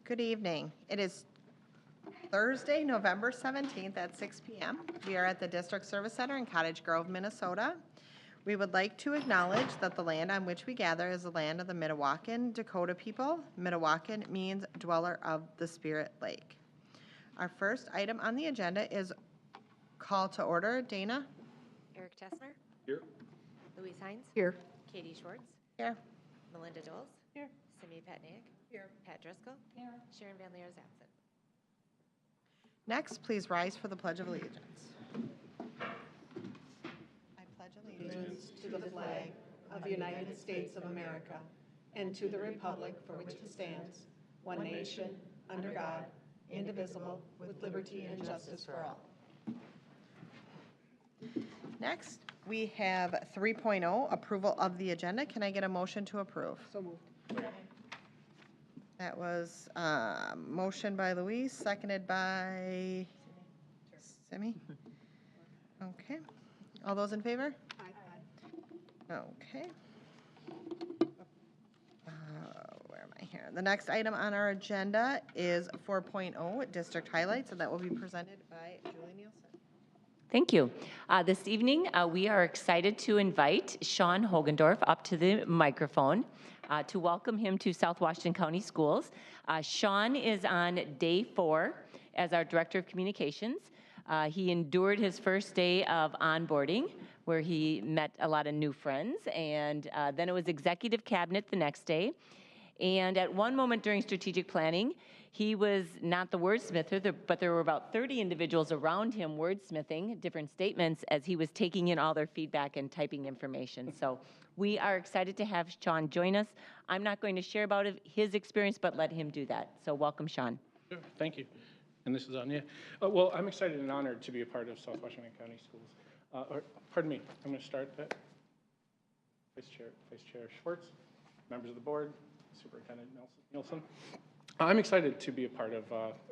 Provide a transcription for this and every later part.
Good evening. It is Thursday, November 17th at 6 p.m. We are at the District Service Center in Cottage Grove, Minnesota. We would like to acknowledge that the land on which we gather is the land of the Mdewakan Dakota people. Mdewakan means dweller of the Spirit Lake. Our first item on the agenda is call to order. Dana? Eric Tessner? Here. Louise Hines? Here. Katie Schwartz? Here. Melinda Doles? Here. Simi Petniak? Here. Pat Driscoll? Here. Sharon Van Leer is absent. Next, please rise for the Pledge of Allegiance. I pledge allegiance To the flag of the United States of America and to the republic for which it stands, one nation, under God, indivisible, with liberty and justice for all. Next, we have 3.0, approval of the agenda. Can I get a motion to approve? So moved. That was motion by Louise, seconded by Simi. Okay. All those in favor? Okay. Where am I here? The next item on our agenda is 4.0, district highlights, and that will be presented by Julie Nielsen. Thank you. This evening, we are excited to invite Sean Hogendorf up to the microphone to welcome him to South Washington County Schools. Sean is on day 4 as our Director of Communications. He endured his first day of onboarding, where he met a lot of new friends, and then it was Executive Cabinet the next day. And at one moment during strategic planning, he was not the wordsmither, but there were about 30 individuals around him wordsmithing different statements as he was taking in all their feedback and typing information. So we are excited to have Sean join us. I'm not going to share about his experience, but let him do that. So welcome, Sean. Sure, thank you. And this is on, yeah. Well, I'm excited and honored to be a part of South Washington County Schools. Pardon me, I'm going to start that. Vice Chair Schwartz, members of the board, Superintendent Nielsen. I'm excited to be a part of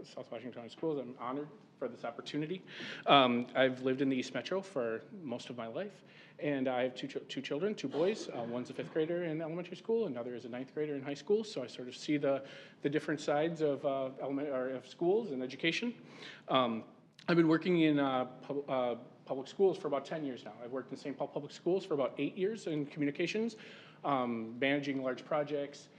South Washington County Schools. I'm honored for this opportunity. I've lived in the East Metro for most of my life, and I have two children, 2 boys. One's a 5th grader in elementary school, another is a 9th grader in high school, so I sort of see the different sides of of schools and education. I've been working in public schools for about 10 years now. I've worked in St. Paul Public Schools for about 8 years in communications, managing large projects,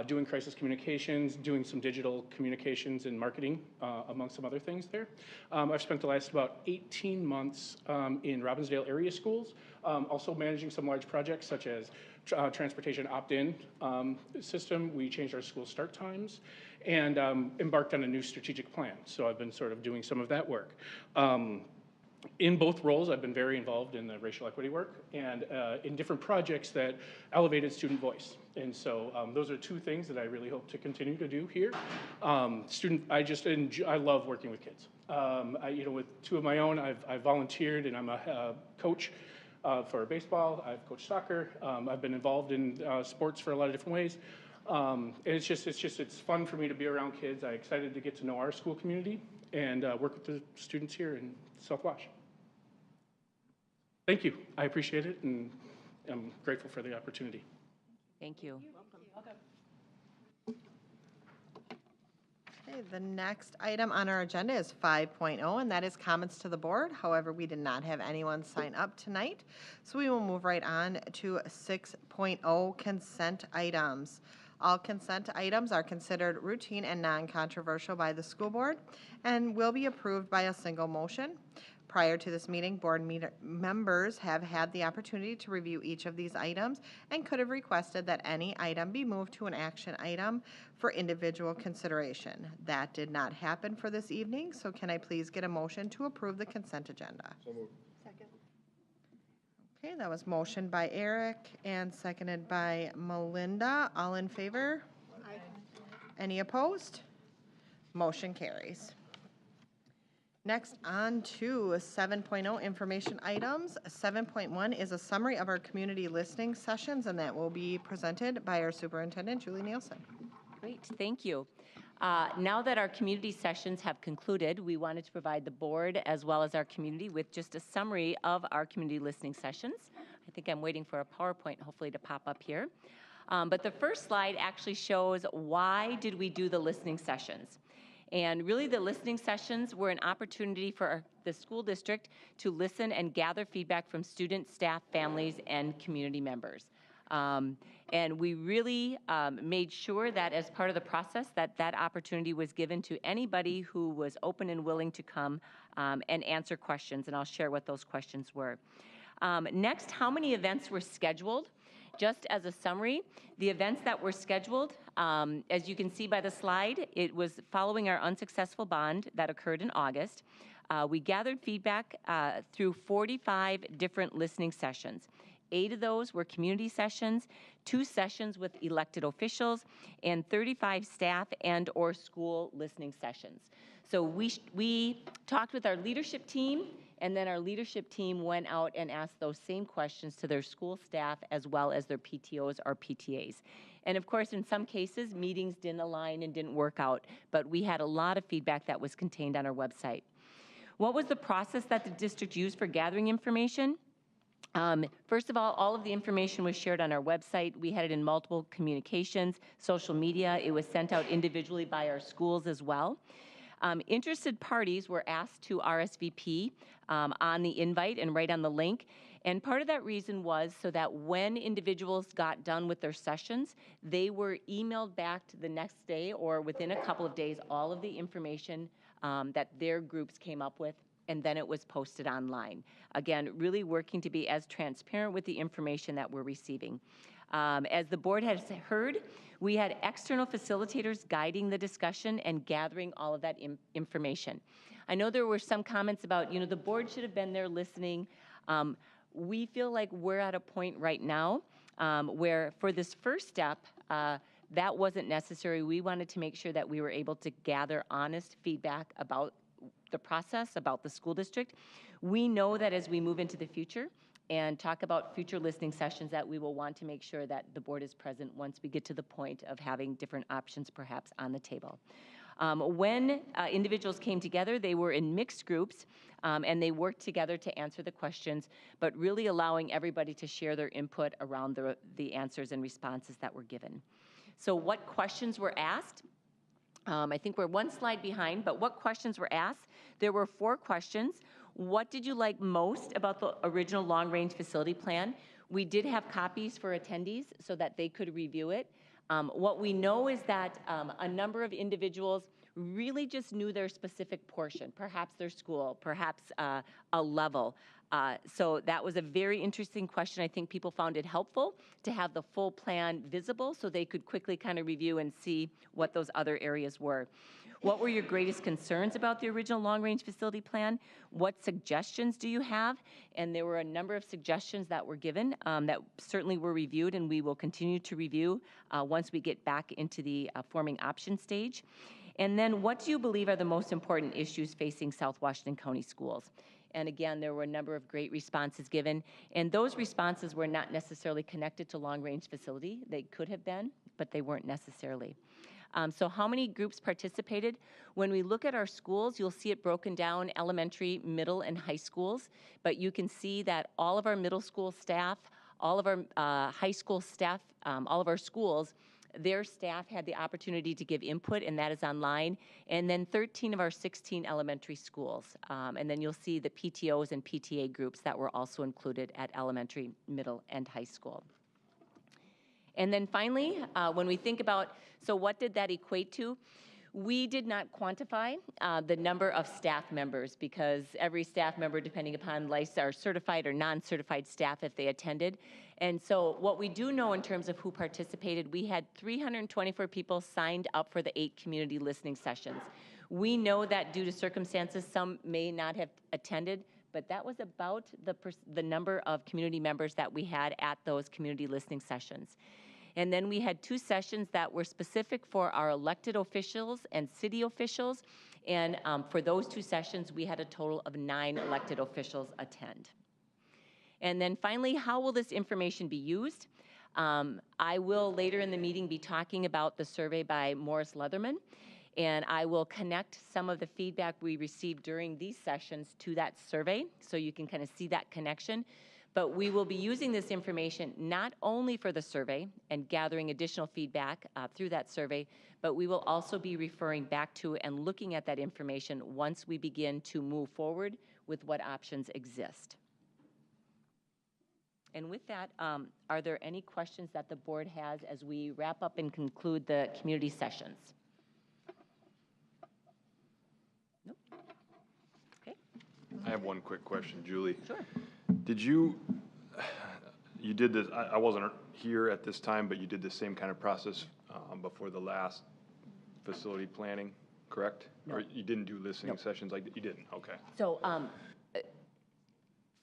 doing crisis communications, doing some digital communications and marketing, among some other things there. I've spent the last about 18 months in Robbinsdale area schools, also managing some large projects such as transportation opt-in system. We changed our school start times and embarked on a new strategic plan. So I've been sort of doing some of that work. In both roles, I've been very involved in the racial equity work and in different projects that elevated student voice. And so those are 2 things that I really hope to continue to do here. I love working with kids. With 2 of my own, I've volunteered and I'm a coach for baseball. I've coached soccer. I've been involved in sports for a lot of different ways. And it's fun for me to be around kids. I'm excited to get to know our school community and work with the students here in South Wash. Thank you. I appreciate it, and I'm grateful for the opportunity. Thank you. Okay, the next item on our agenda is 5.0, and that is comments to the board. However, we did not have anyone sign up tonight, so we will move right on to 6.0, consent items. All consent items are considered routine and non-controversial by the school board and will be approved by a single motion. Prior to this meeting, board members have had the opportunity to review each of these items and could have requested that any item be moved to an action item for individual consideration. That did not happen for this evening, so can I please get a motion to approve the consent agenda? So moved. Second. Okay, that was motioned by Eric and seconded by Melinda. All in favor? Aye. Any opposed? Motion carries. Next, on to 7.0 information items. 7.1 is a summary of our community listening sessions, and that will be presented by our Superintendent, Julie Nielsen. Great, thank you. Now that our community sessions have concluded, we wanted to provide the board as well as our community with just a summary of our community listening sessions. I think I'm waiting for a PowerPoint hopefully to pop up here. But the first slide actually shows why did we do the listening sessions. And really the listening sessions were an opportunity for the school district to listen and gather feedback from students, staff, families, and community members. And we really made sure that as part of the process that opportunity was given to anybody who was open and willing to come and answer questions, and I'll share what those questions were. Next, how many events were scheduled? Just as a summary, the events that were scheduled, as you can see by the slide, it was following our unsuccessful bond that occurred in August. We gathered feedback through 45 different listening sessions. 8 of those were community sessions, 2 sessions with elected officials, and 35 staff and or school listening sessions. So we talked with our leadership team, and then our leadership team went out and asked those same questions to their school staff as well as their PTOs or PTAs. And of course, in some cases, meetings didn't align and didn't work out, but we had a lot of feedback that was contained on our website. What was the process that the district used for gathering information? First of all of the information was shared on our website. We had it in multiple communications, social media. It was sent out individually by our schools as well. Interested parties were asked to RSVP on the invite and right on the link. And part of that reason was so that when individuals got done with their sessions, they were emailed back to the next day or within a couple of days all of the information that their groups came up with, and then it was posted online. Again, really working to be as transparent with the information that we're receiving. As the board has heard, we had external facilitators guiding the discussion and gathering all of that information. I know there were some comments about, the board should have been there listening. We feel like we're at a point right now where for this first step, that wasn't necessary. We wanted to make sure that we were able to gather honest feedback about the process, about the school district. We know that as we move into the future and talk about future listening sessions, that we will want to make sure that the board is present once we get to the point of having different options perhaps on the table. When individuals came together, they were in mixed groups and they worked together to answer the questions, but really allowing everybody to share their input around the answers and responses that were given. So what questions were asked? I think we're one slide behind, but what questions were asked? There were 4 questions. What did you like most about the original long-range facility plan? We did have copies for attendees so that they could review it. What we know is that a number of individuals really just knew their specific portion, perhaps their school, perhaps a level. So that was a very interesting question. I think people found it helpful to have the full plan visible so they could quickly kind of review and see what those other areas were. What were your greatest concerns about the original long-range facility plan? What suggestions do you have? And there were a number of suggestions that were given that certainly were reviewed, and we will continue to review once we get back into the forming option stage. And then what do you believe are the most important issues facing South Washington County schools? And again, there were a number of great responses given, and those responses were not necessarily connected to long-range facility. They could have been, but they weren't necessarily. So how many groups participated? When we look at our schools, you'll see it broken down elementary, middle, and high schools, but you can see that all of our middle school staff, all of our high school staff, all of our schools, their staff had the opportunity to give input, and that is online. And then 13 of our 16 elementary schools. And then you'll see the PTOs and PTA groups that were also included at elementary, middle, and high school. And then finally, when we think about, so what did that equate to? We did not quantify the number of staff members because every staff member, depending upon are certified or non-certified staff if they attended. And so what we do know in terms of who participated, we had 324 people signed up for the 8 community listening sessions. We know that due to circumstances, some may not have attended, but that was about the number of community members that we had at those community listening sessions. And then we had 2 sessions that were specific for our elected officials and city officials. And for those 2 sessions, we had a total of 9 elected officials attend. And then finally, how will this information be used? I will later in the meeting be talking about the survey by Morris Leatherman, and I will connect some of the feedback we received during these sessions to that survey so you can kind of see that connection. But we will be using this information not only for the survey and gathering additional feedback through that survey, but we will also be referring back to and looking at that information once we begin to move forward with what options exist. And with that, are there any questions that the board has as we wrap up and conclude the community sessions? Nope. Okay. I have one quick question, Julie. Sure. Did you did this, I wasn't here at this time, but you did the same kind of process before the last facility planning, correct? No. Or you didn't do listening sessions like that? You didn't, okay. So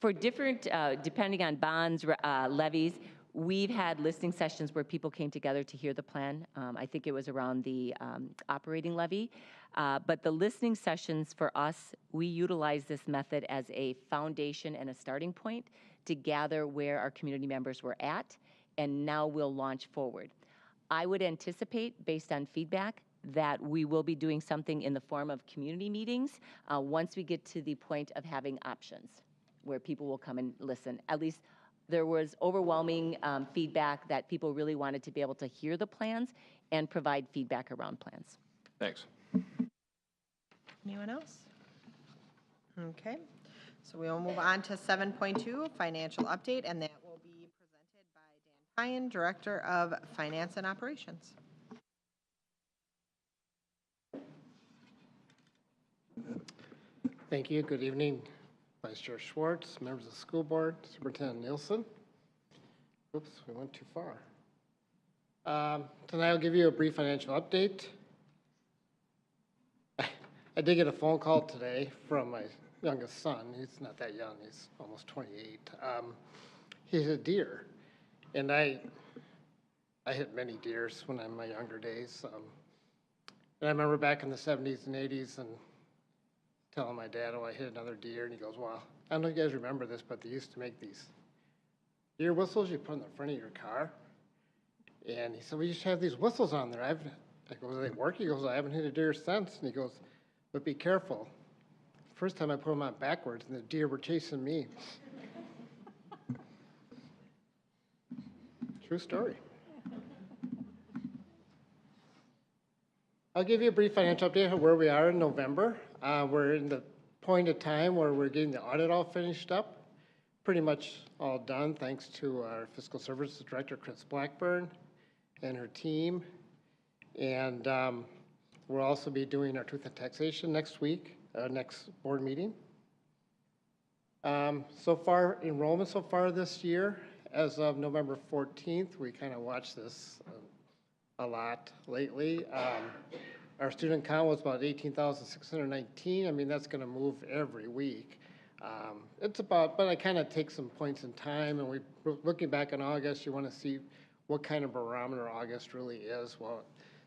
for different, depending on bonds, levies, we've had listening sessions where people came together to hear the plan. I think it was around the operating levy. But the listening sessions for us, we utilize this method as a foundation and a starting point to gather where our community members were at, and now we'll launch forward. I would anticipate, based on feedback, that we will be doing something in the form of community meetings once we get to the point of having options, where people will come and listen. At least there was overwhelming feedback that people really wanted to be able to hear the plans and provide feedback around plans. Thanks. Anyone else? Okay, so we will move on to 7.2, financial update, and that will be presented by Dan Pyen, Director of Finance and Operations. Thank you. Good evening, Vice Chair Schwartz, members of the school board, Superintendent Nielsen. Oops, we went too far. Tonight I'll give you a brief financial update. I did get a phone call today from my youngest son. He's not that young, he's almost 28. He's a deer, and I hit many deers when I'm in my younger days. And I remember back in the 70s and 80s and telling my dad, oh, I hit another deer, and he goes, well, I don't know if you guys remember this, but they used to make these deer whistles you put in the front of your car. And he said, we used to have these whistles on there. I go, do they work? He goes, I haven't hit a deer since. And he goes, but be careful. First time I put them on backwards, and the deer were chasing me. True story. I'll give you a brief financial update of where we are in November. We're in the point of time where we're getting the audit all finished up. Pretty much all done, thanks to our Fiscal Services Director, Chris Blackburn, and her team. And we'll also be doing our Truth and Taxation next week, next board meeting. So far, enrollment so far this year, as of November 14th, we kind of watched this a lot lately. Our student count was about 18,619. I mean, that's going to move every week. It's about, but I kind of take some points in time, and looking back in August, you want to see what kind of barometer August really is. Well,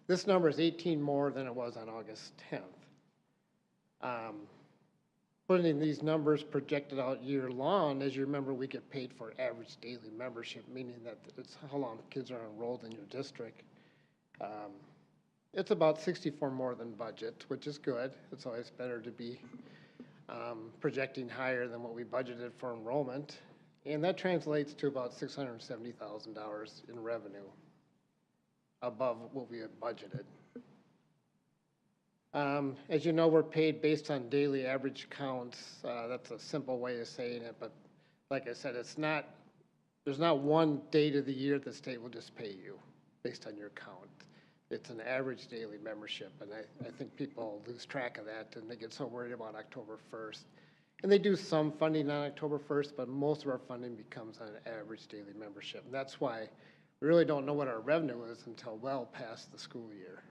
this number is 18 more than it was on August 10th. Putting these numbers projected out year long, as you remember, we get paid for average daily membership, meaning that it's how long kids are enrolled in your district. It's about 64 more than budget, which is good. It's always better to be projecting higher than what we budgeted for enrollment. And that translates to about $670,000 in revenue above what we had budgeted. As you know, we're paid based on daily average counts. That's a simple way of saying it, but like I said, there's not one date of the year the state will just pay you based on your count. It's an average daily membership, and I think people lose track of that, and they get so worried about October 1st. And they do some funding on October 1st, but most of our funding becomes on an average daily membership. And that's why we really don't know what our revenue is until well past the school year.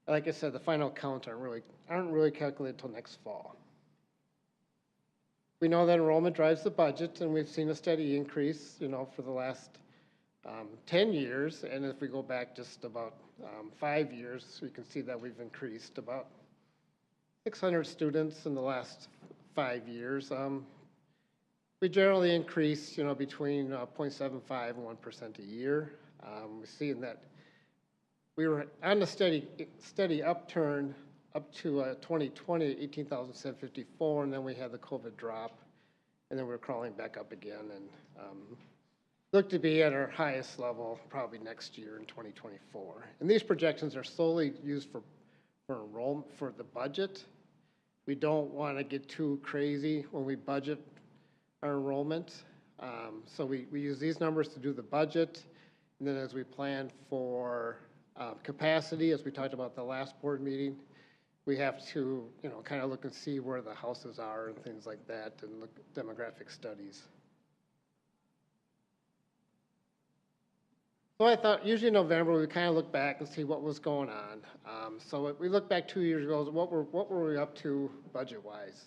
Like I said, the final counts aren't really calculated until next fall. We know that enrollment drives the budget, and we've seen a steady increase, for the last 10 years. And if we go back just about 5 years, we can see that we've increased about 600 students in the last 5 years. We generally increase, between 0.75 and 1% a year. We're seeing that we were on a steady upturn up to 2020, 18,754, and then we had the COVID drop. and then we're crawling back up again, and look to be at our highest level probably next year in 2024. And these projections are solely used for enrollment, for the budget. We don't want to get too crazy when we budget our enrollment. So we use these numbers to do the budget, and then as we plan for capacity, as we talked about the last board meeting, we have to, kind of look and see where the houses are and things like that, and look at demographic studies. So I thought, usually in November, we kind of look back and see what was going on. So we look back 2 years ago, what were we up to budget-wise?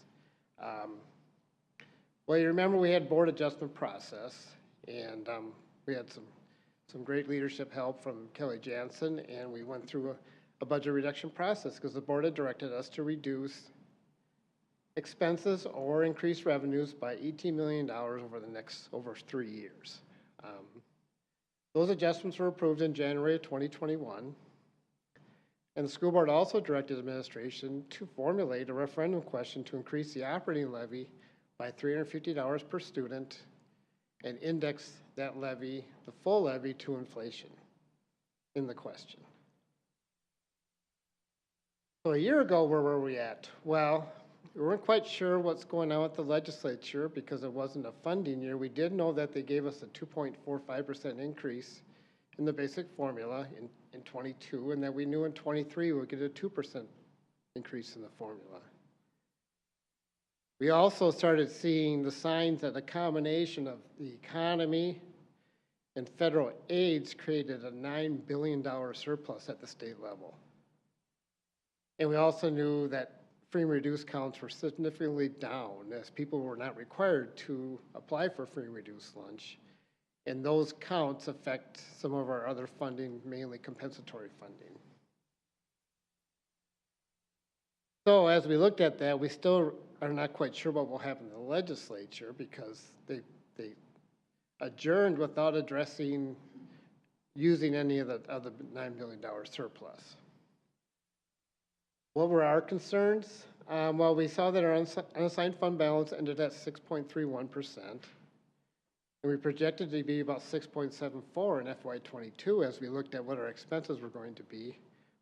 Well, you remember we had board adjustment process, and we had some great leadership help from Kelly Jansen, and we went through a budget reduction process because the board had directed us to reduce expenses or increase revenues by $18 million over 3 years. Those adjustments were approved in January of 2021. And the school board also directed administration to formulate a referendum question to increase the operating levy by $350 per student and index that levy, the full levy, to inflation in the question. So a year ago, where were we at? Well, we weren't quite sure what's going on with the legislature because it wasn't a funding year. We did know that they gave us a 2.45% increase in the basic formula in 22, and that we knew in 23 we would get a 2% increase in the formula. We also started seeing the signs that a combination of the economy and federal aids created a $9 billion surplus at the state level. And we also knew that free and reduced counts were significantly down as people were not required to apply for free and reduced lunch. And those counts affect some of our other funding, mainly compensatory funding. So as we looked at that, we still are not quite sure what will happen to the legislature because they adjourned without addressing using any of the $9 billion surplus. What were our concerns? Well, we saw that our unassigned fund balance ended at 6.31%, and we projected to be about 6.74 in FY22 as we looked at what our expenses were going to be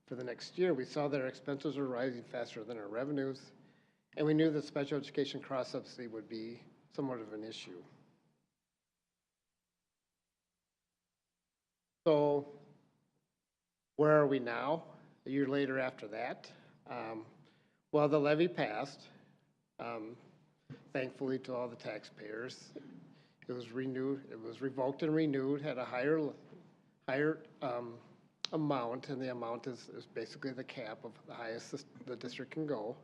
for the next year. We saw that our expenses were rising faster than our revenues, and we knew that special education cross-subsidy would be somewhat of an issue. So where are we now, a year later after that? Well, the levy passed, thankfully to all the taxpayers. It was renewed, it was revoked and renewed, had a higher amount, and the amount is basically the cap of the highest the district can go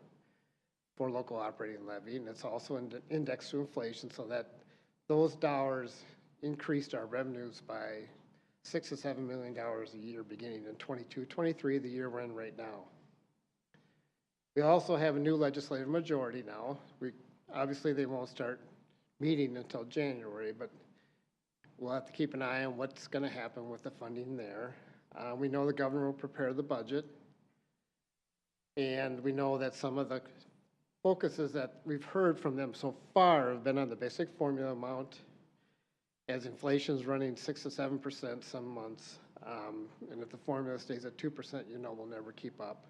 for local operating levy, and it's also indexed to inflation, so that those dollars increased our revenues by $6 to $7 million a year beginning in 22-23, the year we're in right now. We also have a new legislative majority now. Obviously they won't start meeting until January, but we'll have to keep an eye on what's going to happen with the funding there. We know the governor will prepare the budget, and we know that some of the focuses that we've heard from them so far have been on the basic formula amount, as inflation is running 6 to 7% some months, and if the formula stays at 2%, we'll never keep up.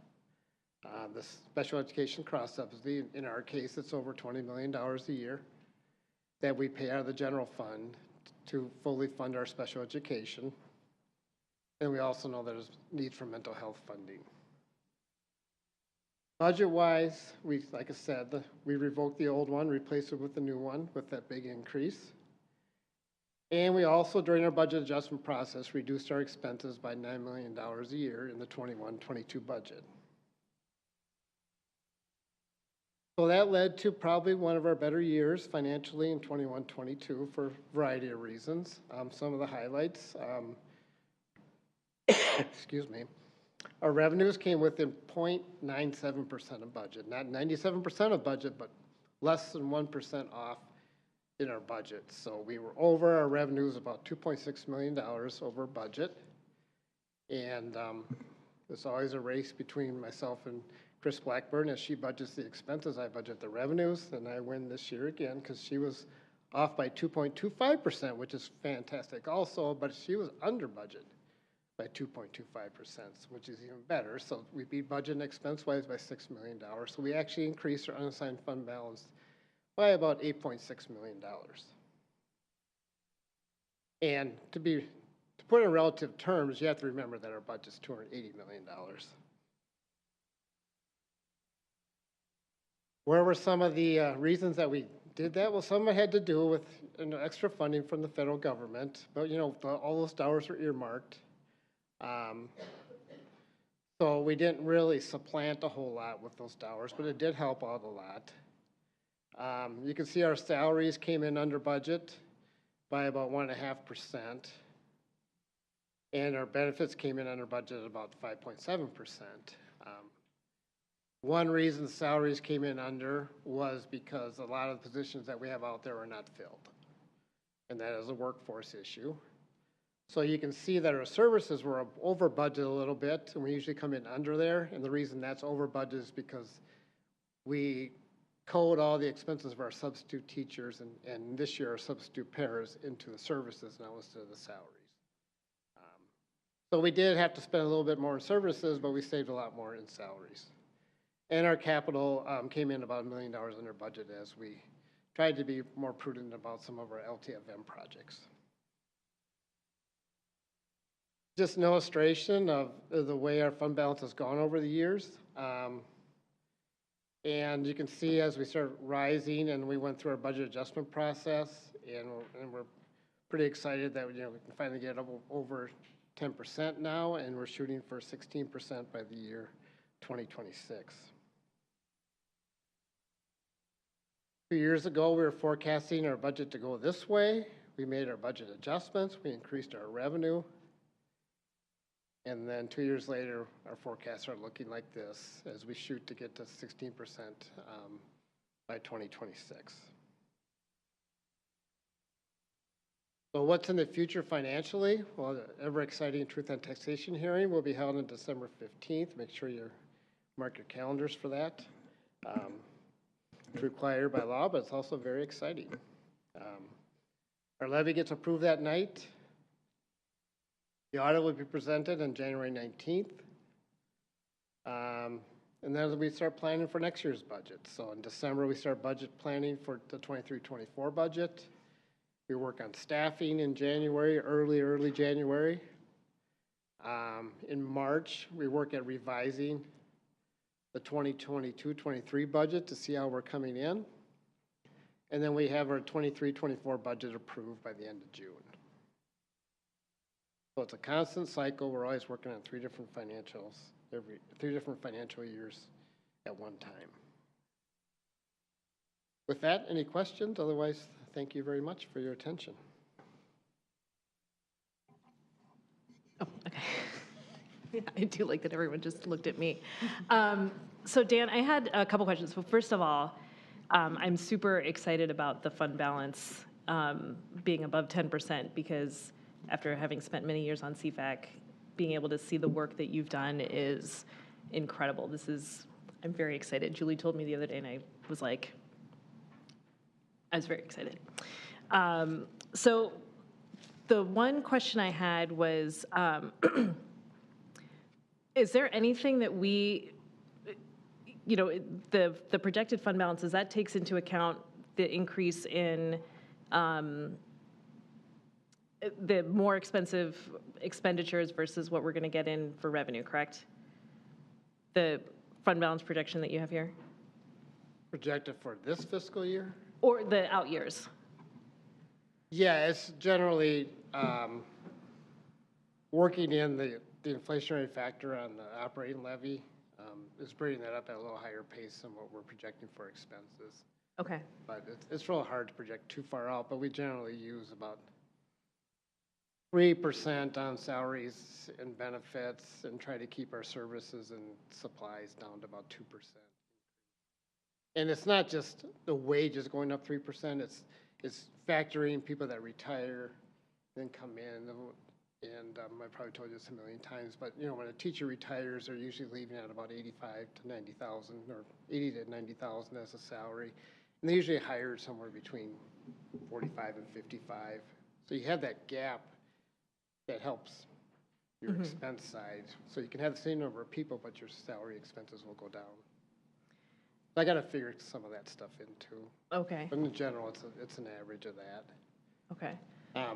The special education cross-subsidy, in our case, it's over $20 million a year that we pay out of the general fund to fully fund our special education. And we also know there's need for mental health funding. Budget-wise, like I said, we revoked the old one, replaced it with the new one with that big increase. And we also, during our budget adjustment process, reduced our expenses by $9 million a year in the 21-22 budget. So that led to probably one of our better years financially in 21-22 for a variety of reasons. Some of the highlights, excuse me, our revenues came within 0.97% of budget, not 97% of budget, but less than 1% off in our budget. So we were over our revenues about $2.6 million over budget. And It's always a race between myself and Chris Blackburn. As she budgets the expenses, I budget the revenues, and I win this year again because she was off by 2.25%, which is fantastic also, but she was under budget by 2.25%, which is even better. So we beat budget and expense-wise by $6 million. So we actually increased our unassigned fund balance by about $8.6 million. And to put it in relative terms, you have to remember that our budget's $280 million. Where were some of the reasons that we did that? Well, some of it had to do with extra funding from the federal government, but all those dollars were earmarked. So we didn't really supplant a whole lot with those dollars, but it did help out a lot. You can see our salaries came in under budget by about 1.5%, and our benefits came in under budget at about 5.7%. One reason the salaries came in under was because a lot of the positions that we have out there are not filled, and that is a workforce issue. So you can see that our services were over budget a little bit, and we usually come in under there. And the reason that's over budget is because we code all the expenses of our substitute teachers and this year our substitute pairs into the services now instead of the salaries. So we did have to spend a little bit more in services, but we saved a lot more in salaries. And our capital came in about $1 million under budget as we tried to be more prudent about some of our LTFM projects. Just an illustration of the way our fund balance has gone over the years. And you can see as we start rising and we went through our budget adjustment process, and we're pretty excited that we can finally get over 10% now, and we're shooting for 16% by the year 2026. 2 years ago, we were forecasting our budget to go this way. We made our budget adjustments. We increased our revenue. And then 2 years later, our forecasts are looking like this as we shoot to get to 16% by 2026. So what's in the future financially? Well, the ever exciting Truth on Taxation hearing will be held on December 15th. Make sure you mark your calendars for that. It's required by law, but it's also very exciting. Our levy gets approved that night. The audit will be presented on January 19th. And then we start planning for next year's budget. So in December, we start budget planning for the 23-24 budget. We work on staffing in January, early January. In March, we work at revising the 2022-23 budget to see how we're coming in. And then we have our 23-24 budget approved by the end of June. So it's a constant cycle. We're always working on three different financial years at one time. With that, any questions? Otherwise, thank you very much for your attention. Oh, okay. I do like that everyone just looked at me. So Dan, I had a couple questions. Well, first of all, I'm super excited about the fund balance being above 10% because after having spent many years on CFAC, being able to see the work that you've done is incredible. I'm very excited. Julie told me the other day and I was very excited. So the one question I had was, is there anything that the projected fund balances, that takes into account the increase in the more expensive expenditures versus what we're going to get in for revenue, correct? The fund balance projection that you have here? Projected for this fiscal year? Or the out years? Yeah, it's generally working in the inflationary factor on the operating levy is bringing that up at a little higher pace than what we're projecting for expenses. Okay. But it's real hard to project too far out, but we generally use about 3% on salaries and benefits and try to keep our services and supplies down to about 2%. And it's not just the wages going up 3%, it's factoring people that retire, then come in. And I probably told you this a million times, but you know, when a teacher retires, they're usually leaving at about 85 to 90,000, or 80 to 90,000 as a salary. And they usually hire somewhere between 45 and 55. So you have that gap that helps your expense side. So you can have the same number of people, but your salary expenses will go down. I got to figure some of that stuff in too. Okay, But in general, it's an average of that. okay.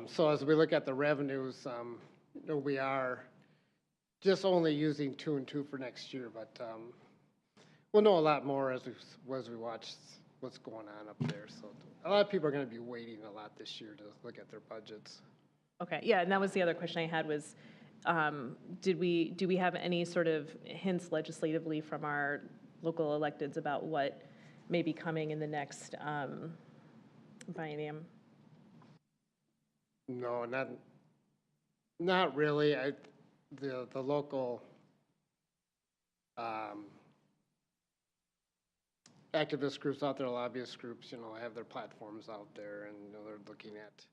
So as we look at the revenues, you know, we are just only using 2 and 2 for next year, but we'll know a lot more as we watch what's going on up there. So a lot of people are going to be waiting a lot this year to look at their budgets. Okay, yeah, and that was the other question I had was, do we have any sort of hints legislatively from our local electeds about what may be coming in the next biennium? No, not really. The local activist groups out there, lobbyist groups, you know, have their platforms out there, and you know, they're looking at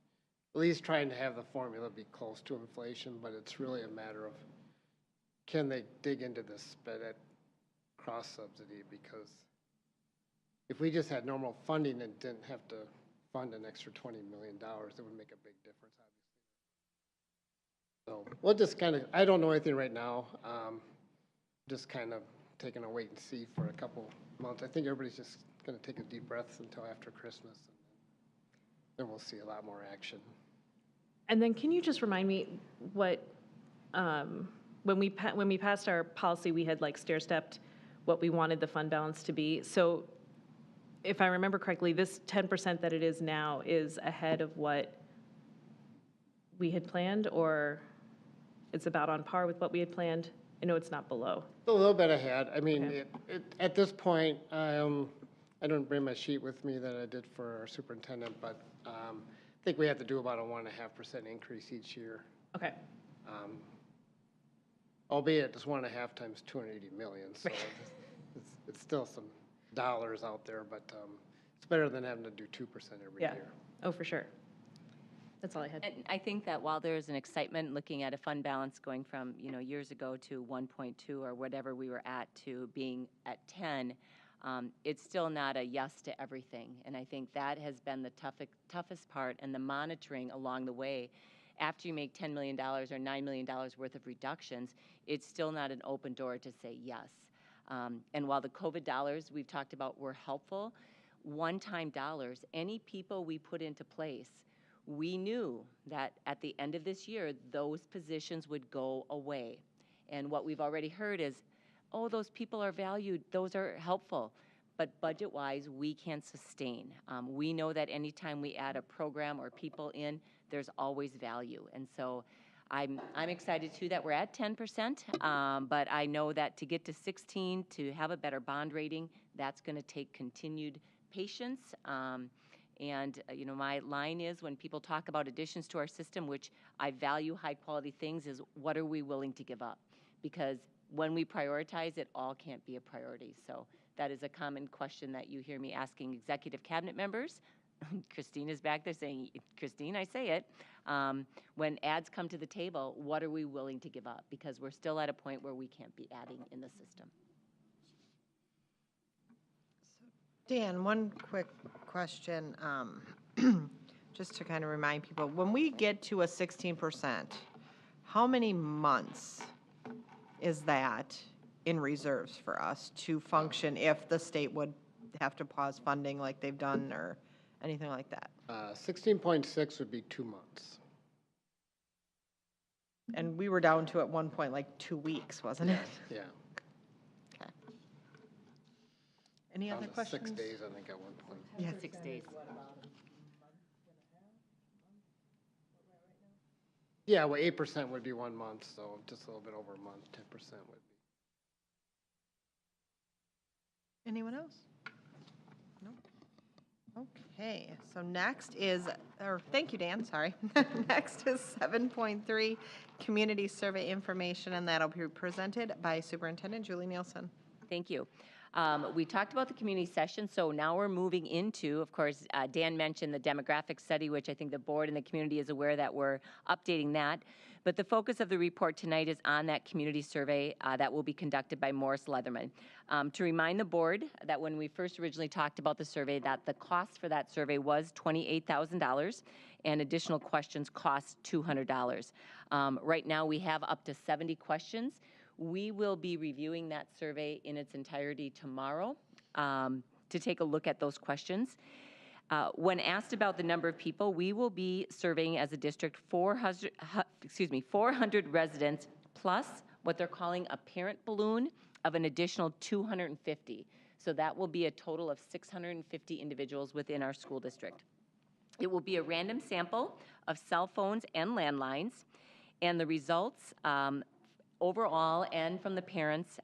least trying to have the formula be close to inflation, but it's really a matter of can they dig into this sped ed cross subsidy, because if we just had normal funding and didn't have to fund an extra $20 million, it would make a big difference, obviously. So we'll just kind of, I don't know anything right now, just kind of taking a wait and see for a couple months. I think everybody's just going to take a deep breath until after Christmas, and then we'll see a lot more action. And then can you just remind me what, when we passed our policy, we had like stair-stepped what we wanted the fund balance to be. So if I remember correctly, this 10% that it is now is ahead of what we had planned, or it's about on par with what we had planned? I know it's not below. A little bit ahead. I mean, Okay. at this point, I don't bring my sheet with me that I did for our superintendent, but I think we have to do about a 1.5% increase each year. Okay, Albeit it's 1.5 times 280 million, so it's still some dollars out there, but it's better than having to do 2% every yeah. year. Oh, for sure. That's all I had. And I think that while there's an excitement looking at a fund balance going from, you know, years ago to 1.2 or whatever we were at to being at 10, it's still not a yes to everything. And I think that has been the toughest part, and the monitoring along the way. After you make $10 million or $9 million worth of reductions, it's still not an open door to say yes. And while the COVID dollars we've talked about were helpful, one-time dollars, any people we put into place, we knew that at the end of this year, those positions would go away. And what we've already heard is, oh, those people are valued, those are helpful. But budget-wise, we can't sustain. We know that anytime we add a program or people in, there's always value. And so I'm excited too that we're at 10%, but I know that to get to 16, to have a better bond rating, that's gonna take continued patience. And you know, my line is when people talk about additions to our system, which I value high quality things, is what are we willing to give up? Because when we prioritize, it all can't be a priority. So that is a common question that you hear me asking executive cabinet members. Christine is back there saying, Christine, I say it. When ads come to the table, what are we willing to give up? Because we're still at a point where we can't be adding in the system. Dan, one quick question, just to kind of remind people, when we get to a 16%, how many months is that in reserves for us to function if the state would have to pause funding like they've done or anything like that? 16.6 would be 2 months. And we were down to at one point like 2 weeks, wasn't it? Yeah. Okay. Any other Down to questions? 6 days, I think, at one point. Yeah. 6 days. Yeah, well, 8% would be 1 month, so just a little bit over a month, 10% would be. Anyone else? No? Okay, so next is, or thank you, Dan, sorry. Next is 7.3, community survey information, and that'll be presented by Superintendent Julie Nielsen. Thank you. We talked about the community session, so now we're moving into, of course, Dan mentioned the demographic study, which I think the board and the community is aware that we're updating that. But the focus of the report tonight is on that community survey that will be conducted by Morris Leatherman. To remind the board that when we first originally talked about the survey, that the cost for that survey was $28,000 and additional questions cost $200. Right now we have up to 70 questions. We will be reviewing that survey in its entirety tomorrow to take a look at those questions. When asked about the number of people, we will be surveying as a district 400 residents plus what they're calling a parent balloon of an additional 250. So that will be a total of 650 individuals within our school district. It will be a random sample of cell phones and landlines, and the results overall and from the parents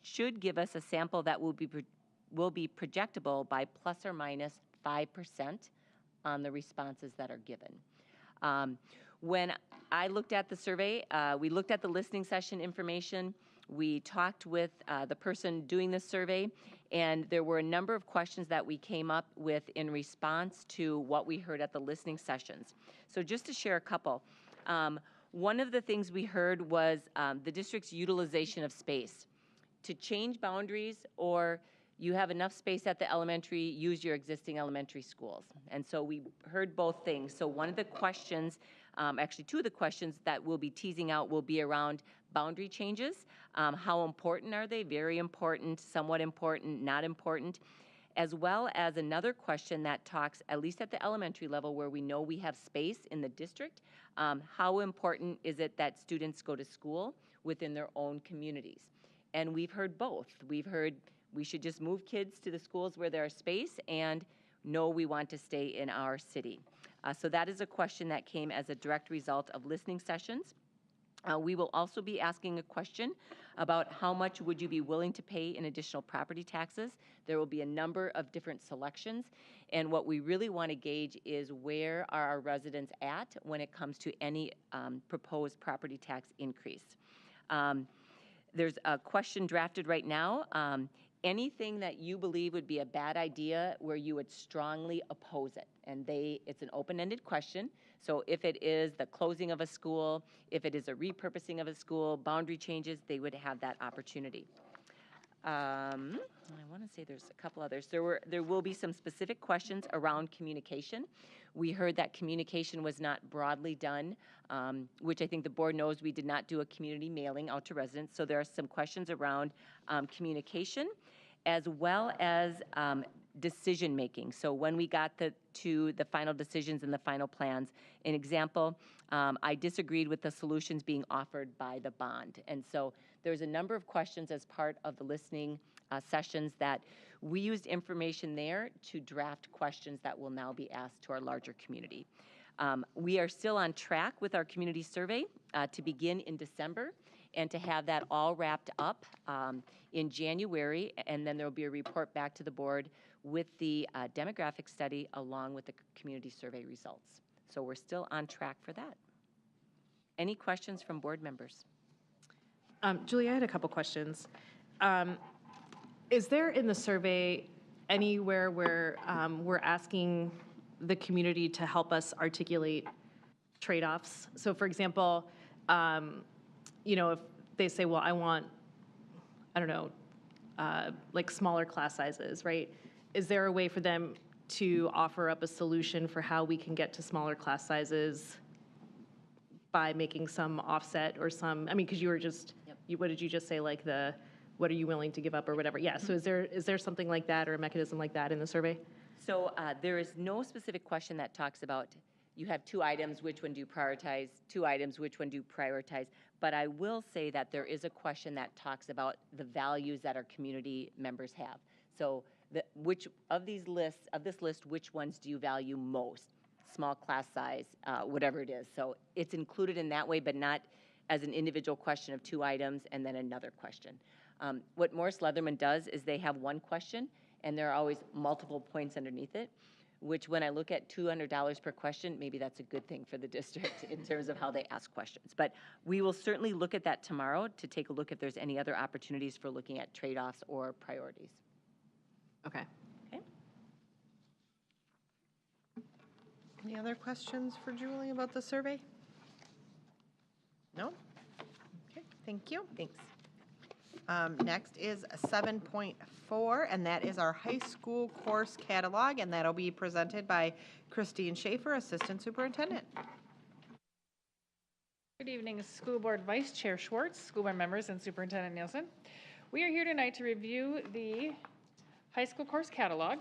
should give us a sample that will be projectable by plus or minus 5% on the responses that are given. When I looked at the survey, we looked at the listening session information. We talked with the person doing the survey, and there were a number of questions that we came up with in response to what we heard at the listening sessions. So just to share a couple. One of the things we heard was the district's utilization of space. To change boundaries, or you have enough space at the elementary, use your existing elementary schools. And so we heard both things. So one of the questions, actually two of the questions that we'll be teasing out will be around boundary changes. How important are they? Very important, somewhat important, not important. As well as another question that talks, at least at the elementary level where we know we have space in the district, how important is it that students go to school within their own communities? And we've heard both. We've heard we should just move kids to the schools where there is space, and no, we want to stay in our city. So that is a question that came as a direct result of listening sessions. We will also be asking a question about how much would you be willing to pay in additional property taxes. There will be a number of different selections, and what we really want to gauge is where are our residents at when it comes to any proposed property tax increase. There's a question drafted right now. Anything that you believe would be a bad idea where you would strongly oppose it. And it's an open-ended question. So if it is the closing of a school, if it is a repurposing of a school, boundary changes, they would have that opportunity. I want to say there's a couple others. There will be some specific questions around communication. We heard that communication was not broadly done, which I think the board knows we did not do a community mailing out to residents. So there are some questions around communication as well as decision making. So when we got to the final decisions and the final plans, an example, I disagreed with the solutions being offered by the bond. And so there's a number of questions as part of the listening sessions that we used information there to draft questions that will now be asked to our larger community. We are still on track with our community survey to begin in December and to have that all wrapped up in January, and then there will be a report back to the board with the demographic study along with the community survey results. So we're still on track for that. Any questions from board members? Julie, I had a couple questions. Is there in the survey anywhere where we're asking the community to help us articulate trade-offs? So for example, if they say, well, I want, I don't know, like smaller class sizes, right? Is there a way for them to offer up a solution for how we can get to smaller class sizes by making some offset or some, because you were just, what did you just say, like what are you willing to give up or whatever? Yeah, so is there something like that or a mechanism like that in the survey? So there is no specific question that talks about, you have 2 items, which one do you prioritize? 2 items, which one do you prioritize? But I will say that there is a question that talks about the values that our community members have. So which of this list, which ones do you value most? Small class size, whatever it is. So it's included in that way, but not as an individual question of 2 items and then another question. What Morris Leatherman does is they have one question, and there are always multiple points underneath it. which when I look at $200 per question, maybe that's a good thing for the district in terms of how they ask questions. But we will certainly look at that tomorrow to take a look if there's any other opportunities for looking at trade-offs or priorities. Okay. Okay? Any other questions for Julie about the survey? No? Okay, thank you. Thanks. Next is 7.4, and that is our high school course catalog, and that'll be presented by Christine Schaefer, Assistant Superintendent. Good evening, School Board Vice Chair Schwartz, School Board members, and Superintendent Nielsen. We are here tonight to review the high school course catalog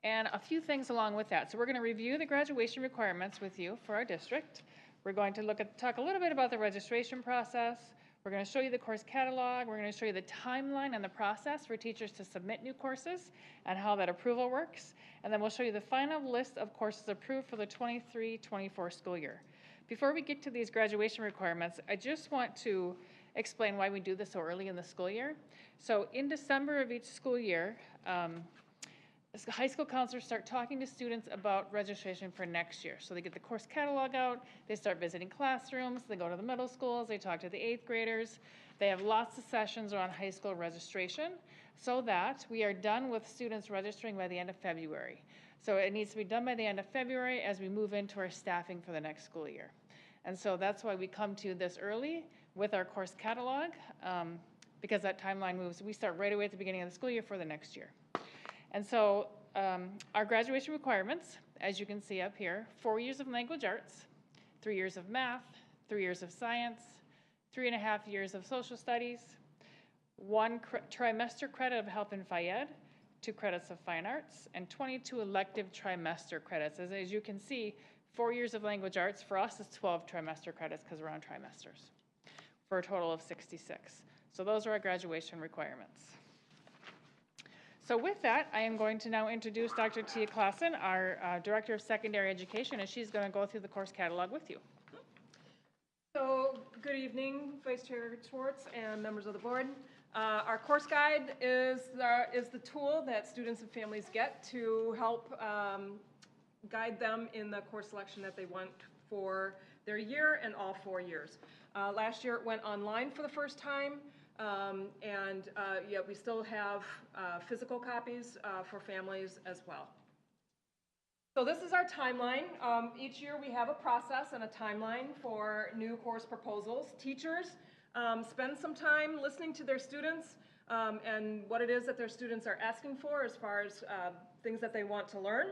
and a few things along with that. So we're going to review the graduation requirements with you for our district. We're going to talk a little bit about the registration process. We're going to show you the course catalog. We're going to show you the timeline and the process for teachers to submit new courses and how that approval works. And then we'll show you the final list of courses approved for the 23-24 school year. Before we get to these graduation requirements, I just want to explain why we do this so early in the school year. So in December of each school year, high school counselors start talking to students about registration for next year. So they get the course catalog out, they start visiting classrooms, they go to the middle schools, they talk to the 8th graders. They have lots of sessions around high school registration so that we are done with students registering by the end of February. So it needs to be done by the end of February as we move into our staffing for the next school year. And so that's why we come to you this early with our course catalog, because that timeline moves. We start right away at the beginning of the school year for the next year. And so our graduation requirements, as you can see up here, 4 years of language arts, 3 years of math, 3 years of science, 3.5 years of social studies, 1 trimester credit of health and phy-ed, 2 credits of fine arts, and 22 elective trimester credits. As you can see, 4 years of language arts for us is 12 trimester credits because we're on trimesters, for a total of 66. So those are our graduation requirements. So with that, I am going to now introduce Dr. Tia Klassen, our Director of Secondary Education, and she's going to go through the course catalog with you. So, good evening, Vice Chair Schwartz and members of the board. Our course guide is the tool that students and families get to help guide them in the course selection that they want for their year and all 4 years. Last year it went online for the first time. Yet we still have physical copies for families as well. So this is our timeline. Each year we have a process and a timeline for new course proposals. Teachers spend some time listening to their students and what it is that their students are asking for as far as things that they want to learn,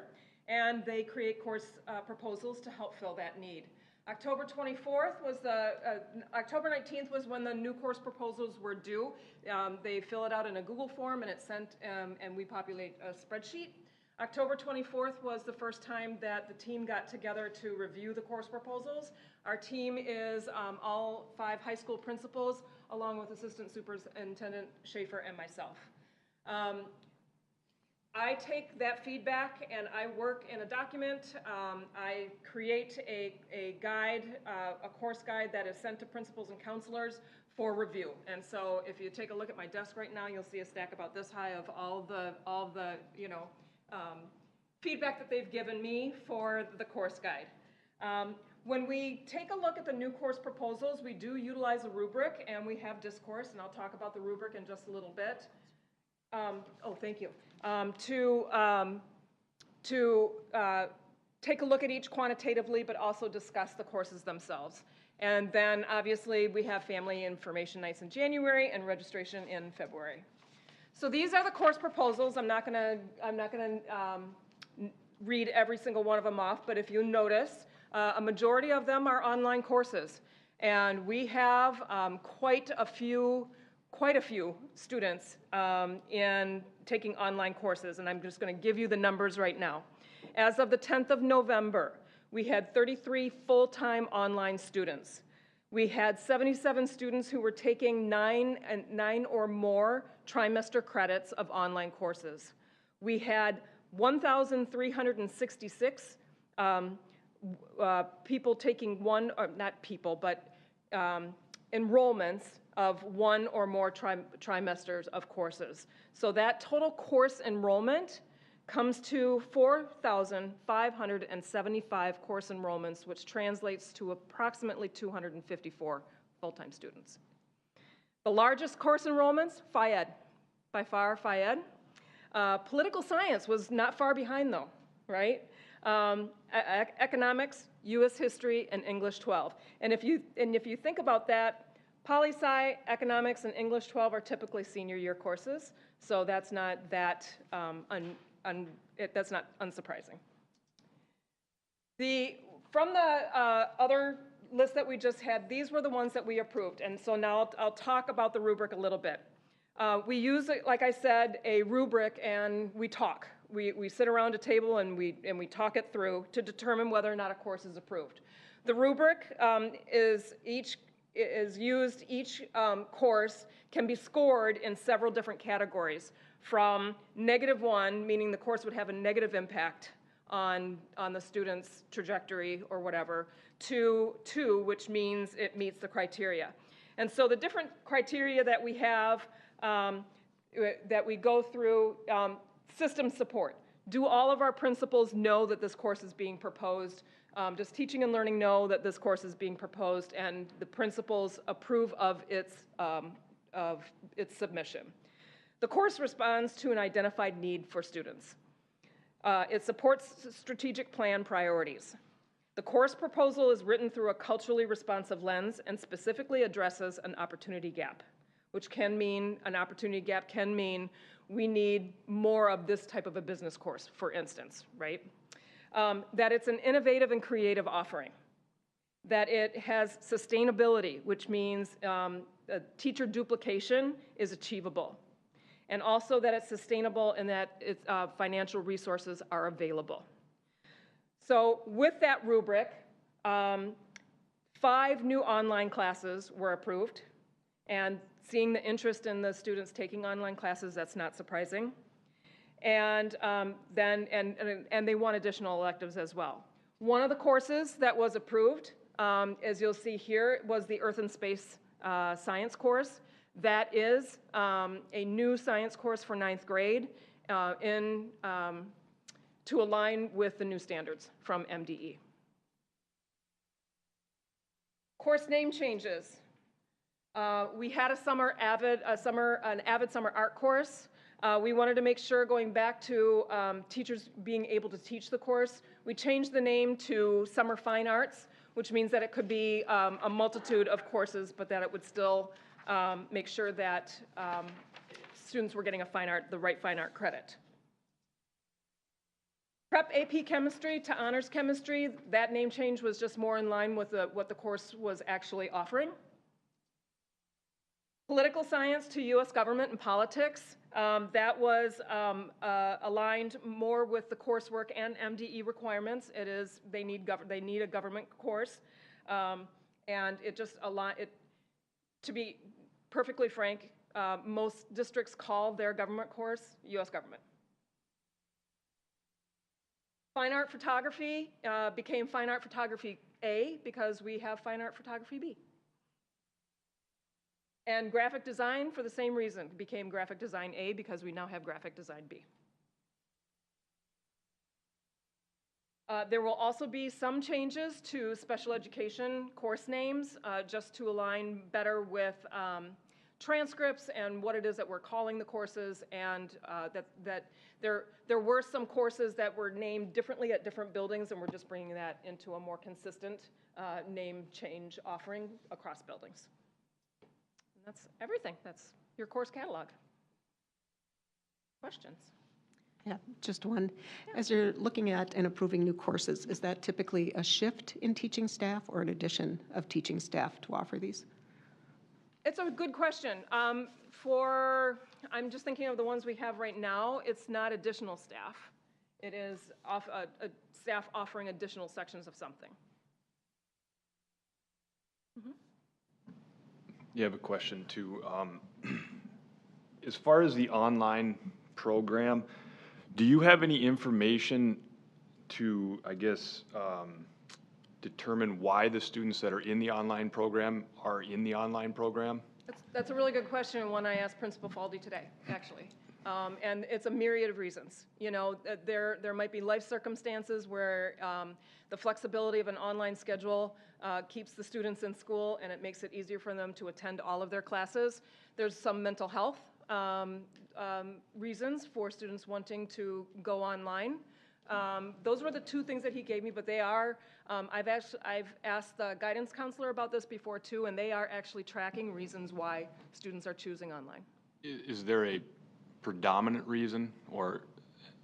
and they create course proposals to help fill that need. October 24th was October 19th was when the new course proposals were due. They fill it out in a Google form and it's sent, and we populate a spreadsheet. October 24th was the first time that the team got together to review the course proposals. Our team is all 5 high school principals, along with Assistant Superintendent Schaefer and myself. I take that feedback and I work in a document. I create a guide, a course guide that is sent to principals and counselors for review. And so if you take a look at my desk right now, you'll see a stack about this high of all the feedback that they've given me for the course guide. When we take a look at the new course proposals, we do utilize a rubric, and we have discourse, and I'll talk about the rubric in just a little bit. Thank you. To take a look at each quantitatively, but also discuss the courses themselves. And then obviously we have family information nights in January and registration in February. So these are the course proposals. I'm not gonna read every single one of them off, but if you notice, a majority of them are online courses. And we have quite a few students in taking online courses, and I'm just going to give you the numbers right now. As of the 10th of November, we had 33 full-time online students. We had 77 students who were taking 9 or more trimester credits of online courses. We had 1,366 people taking enrollments of 1 or more trimesters of courses. So that total course enrollment comes to 4,575 course enrollments, which translates to approximately 254 full-time students. The largest course enrollments, Phy Ed, by far Phy Ed. Political science was not far behind though, right? Economics, US history, and English 12. And if you think about that, poli-sci, economics, and English 12 are typically senior year courses, so that's not that that's not unsurprising. From the other list that we just had, these were the ones that we approved, and so now I'll talk about the rubric a little bit. We use, like I said, a rubric, and we talk. We sit around a table and we talk it through to determine whether or not a course is approved. The rubric is used, each course can be scored in several different categories, from -1, meaning the course would have a negative impact on the student's trajectory or whatever, to 2, which means it meets the criteria. And so the different criteria that we have, that we go through, system support. Do all of our principals know that this course is being proposed? Does teaching and learning know that this course is being proposed and the principals approve of its submission? The course responds to an identified need for students. It supports strategic plan priorities. The course proposal is written through a culturally responsive lens and specifically addresses an opportunity gap, which can mean, an opportunity gap can mean we need more of this type of a business course, for instance, right? That it's an innovative and creative offering. That it has sustainability, which means teacher duplication is achievable. And also that it's sustainable and that its financial resources are available. So with that rubric, 5 new online classes were approved, and seeing the interest in the students taking online classes, that's not surprising. And they want additional electives as well. One of the courses that was approved, as you'll see here, was the Earth and Space Science course. That is a new science course for 9th grade to align with the new standards from MDE. Course name changes. We had an Avid Summer Art course. We wanted to make sure, going back to teachers being able to teach the course, we changed the name to Summer Fine Arts, which means that it could be a multitude of courses, but that it would still make sure that students were getting the right fine art credit. Prep AP Chemistry to Honors Chemistry, that name change was just more in line with what the course was actually offering. Political Science to U.S. Government and Politics, that was aligned more with the coursework and MDE requirements. They need a government course, and it just to be perfectly frank, most districts call their government course U.S. Government. Fine Art Photography became Fine Art Photography A because we have Fine Art Photography B. And Graphic Design, for the same reason, became Graphic Design A because we now have Graphic Design B. There will also be some changes to special education course names just to align better with transcripts and what it is that we're calling the courses, and that there were some courses that were named differently at different buildings, and we're just bringing that into a more consistent name change offering across buildings. And that's everything. That's your course catalog. Questions? Yeah, just one. As you're looking at and approving new courses, is that typically a shift in teaching staff or an addition of teaching staff to offer these? It's a good question. I'm just thinking of the ones we have right now. It's not additional staff. It is a staff offering additional sections of something. Mm-hmm. You have a question too. As far as the online program, do you have any information to, I guess, determine why the students that are in the online program are in the online program? That's a really good question, and one I asked Principal Faldy today, actually. And it's a myriad of reasons. You know, there might be life circumstances where the flexibility of an online schedule keeps the students in school, and it makes it easier for them to attend all of their classes. There's some mental health reasons for students wanting to go online. Those were the two things that he gave me, but they are, I've asked the guidance counselor about this before too, and they are actually tracking reasons why students are choosing online. Is there a predominant reason, or?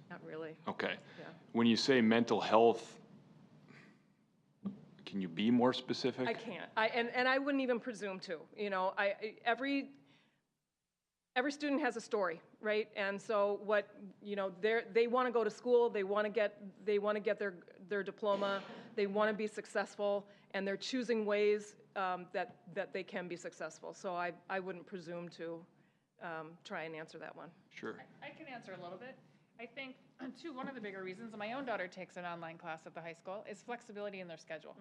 Not really. Okay. Yeah. When you say mental health, can you be more specific? I can't. And I wouldn't even presume to. You know, every student has a story, right? And so what, you know, they want to go to school, they want to get their diploma, they want to be successful, and they're choosing ways that they can be successful. So I wouldn't presume to try and answer that one. Sure. I can answer a little bit. I think, too, one of the bigger reasons, my own daughter takes an online class at the high school, is flexibility in their schedule.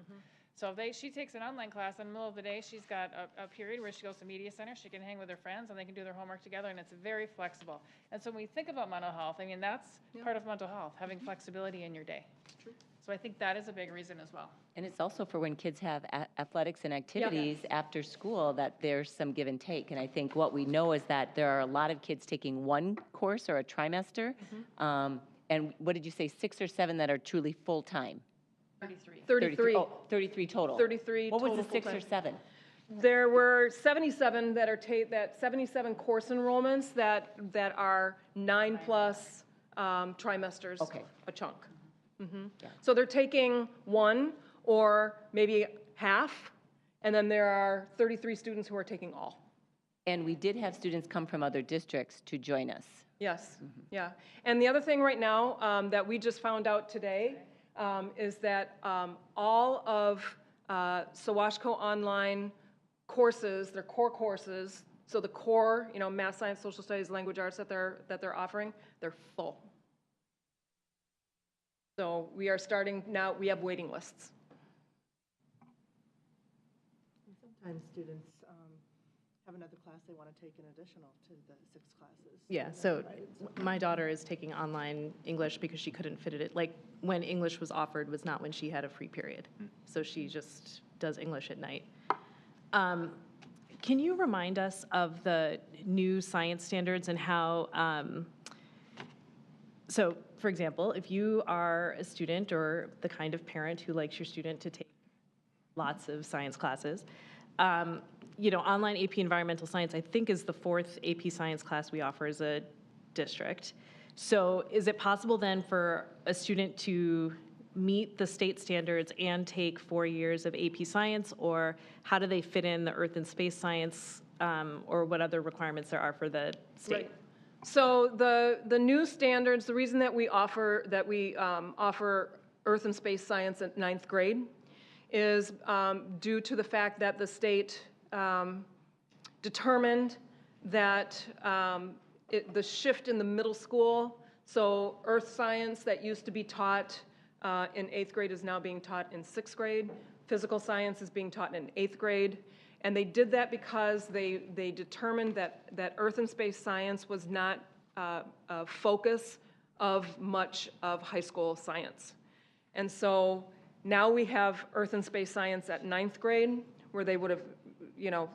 So if she takes an online class in the middle of the day, she's got a period where she goes to media center, she can hang with her friends, and they can do their homework together, and it's very flexible. And so when we think about mental health, I mean, that's part of mental health, having flexibility in your day. True. So I think that is a big reason as well. And it's also for when kids have athletics and activities after school, that there's some give and take. And I think what we know is that there are a lot of kids taking one course or a trimester. And what did you say, 6 or 7 that are truly full-time? 33. Oh, 33 total. 33 What was total the 6 or full-time. 7? There were 77 that are 77 course enrollments that are 9+ trimesters, a chunk. So they're taking one or maybe half, and then there are 33 students who are taking all. And we did have students come from other districts to join us. Yes, yeah. And the other thing right now that we just found out today is that all of SoWashCo online courses, their core courses, so the core, you know, math, science, social studies, language arts that they're offering, they're full. So we are starting now, we have waiting lists. Sometimes students have another class they want to take in additional to the 6 classes. Yeah, so my daughter is taking online English because she couldn't fit it. Like, when English was offered was not when she had a free period. So she just does English at night. Can you remind us of the new science standards and how, so for example, if you are a student or the kind of parent who likes your student to take lots of science classes, you know, online AP Environmental Science, I think, is the 4th AP Science class we offer as a district. So is it possible then for a student to meet the state standards and take 4 years of AP Science, or how do they fit in the Earth and Space Science, or what other requirements there are for the state? Right. So the new standards, the reason that we offer Earth and Space Science at 9th grade is due to the fact that the state determined that the shift in the middle school, so earth science that used to be taught in 8th grade is now being taught in 6th grade. Physical science is being taught in 8th grade. And they did that because they determined that earth and space science was not a focus of much of high school science. And so now we have earth and space science at 9th grade, where they would have, you know,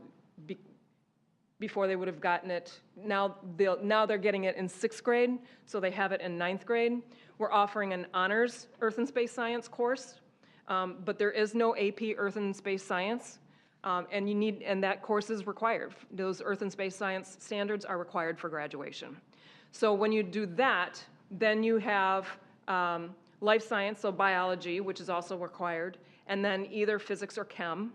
before they would have gotten it. Now they're getting it in 6th grade, so they have it in 9th grade. We're offering an honors earth and space science course, but there is no AP earth and space science, and that course is required. Those earth and space science standards are required for graduation. So when you do that, then you have life science, so biology, which is also required, and then either physics or chem.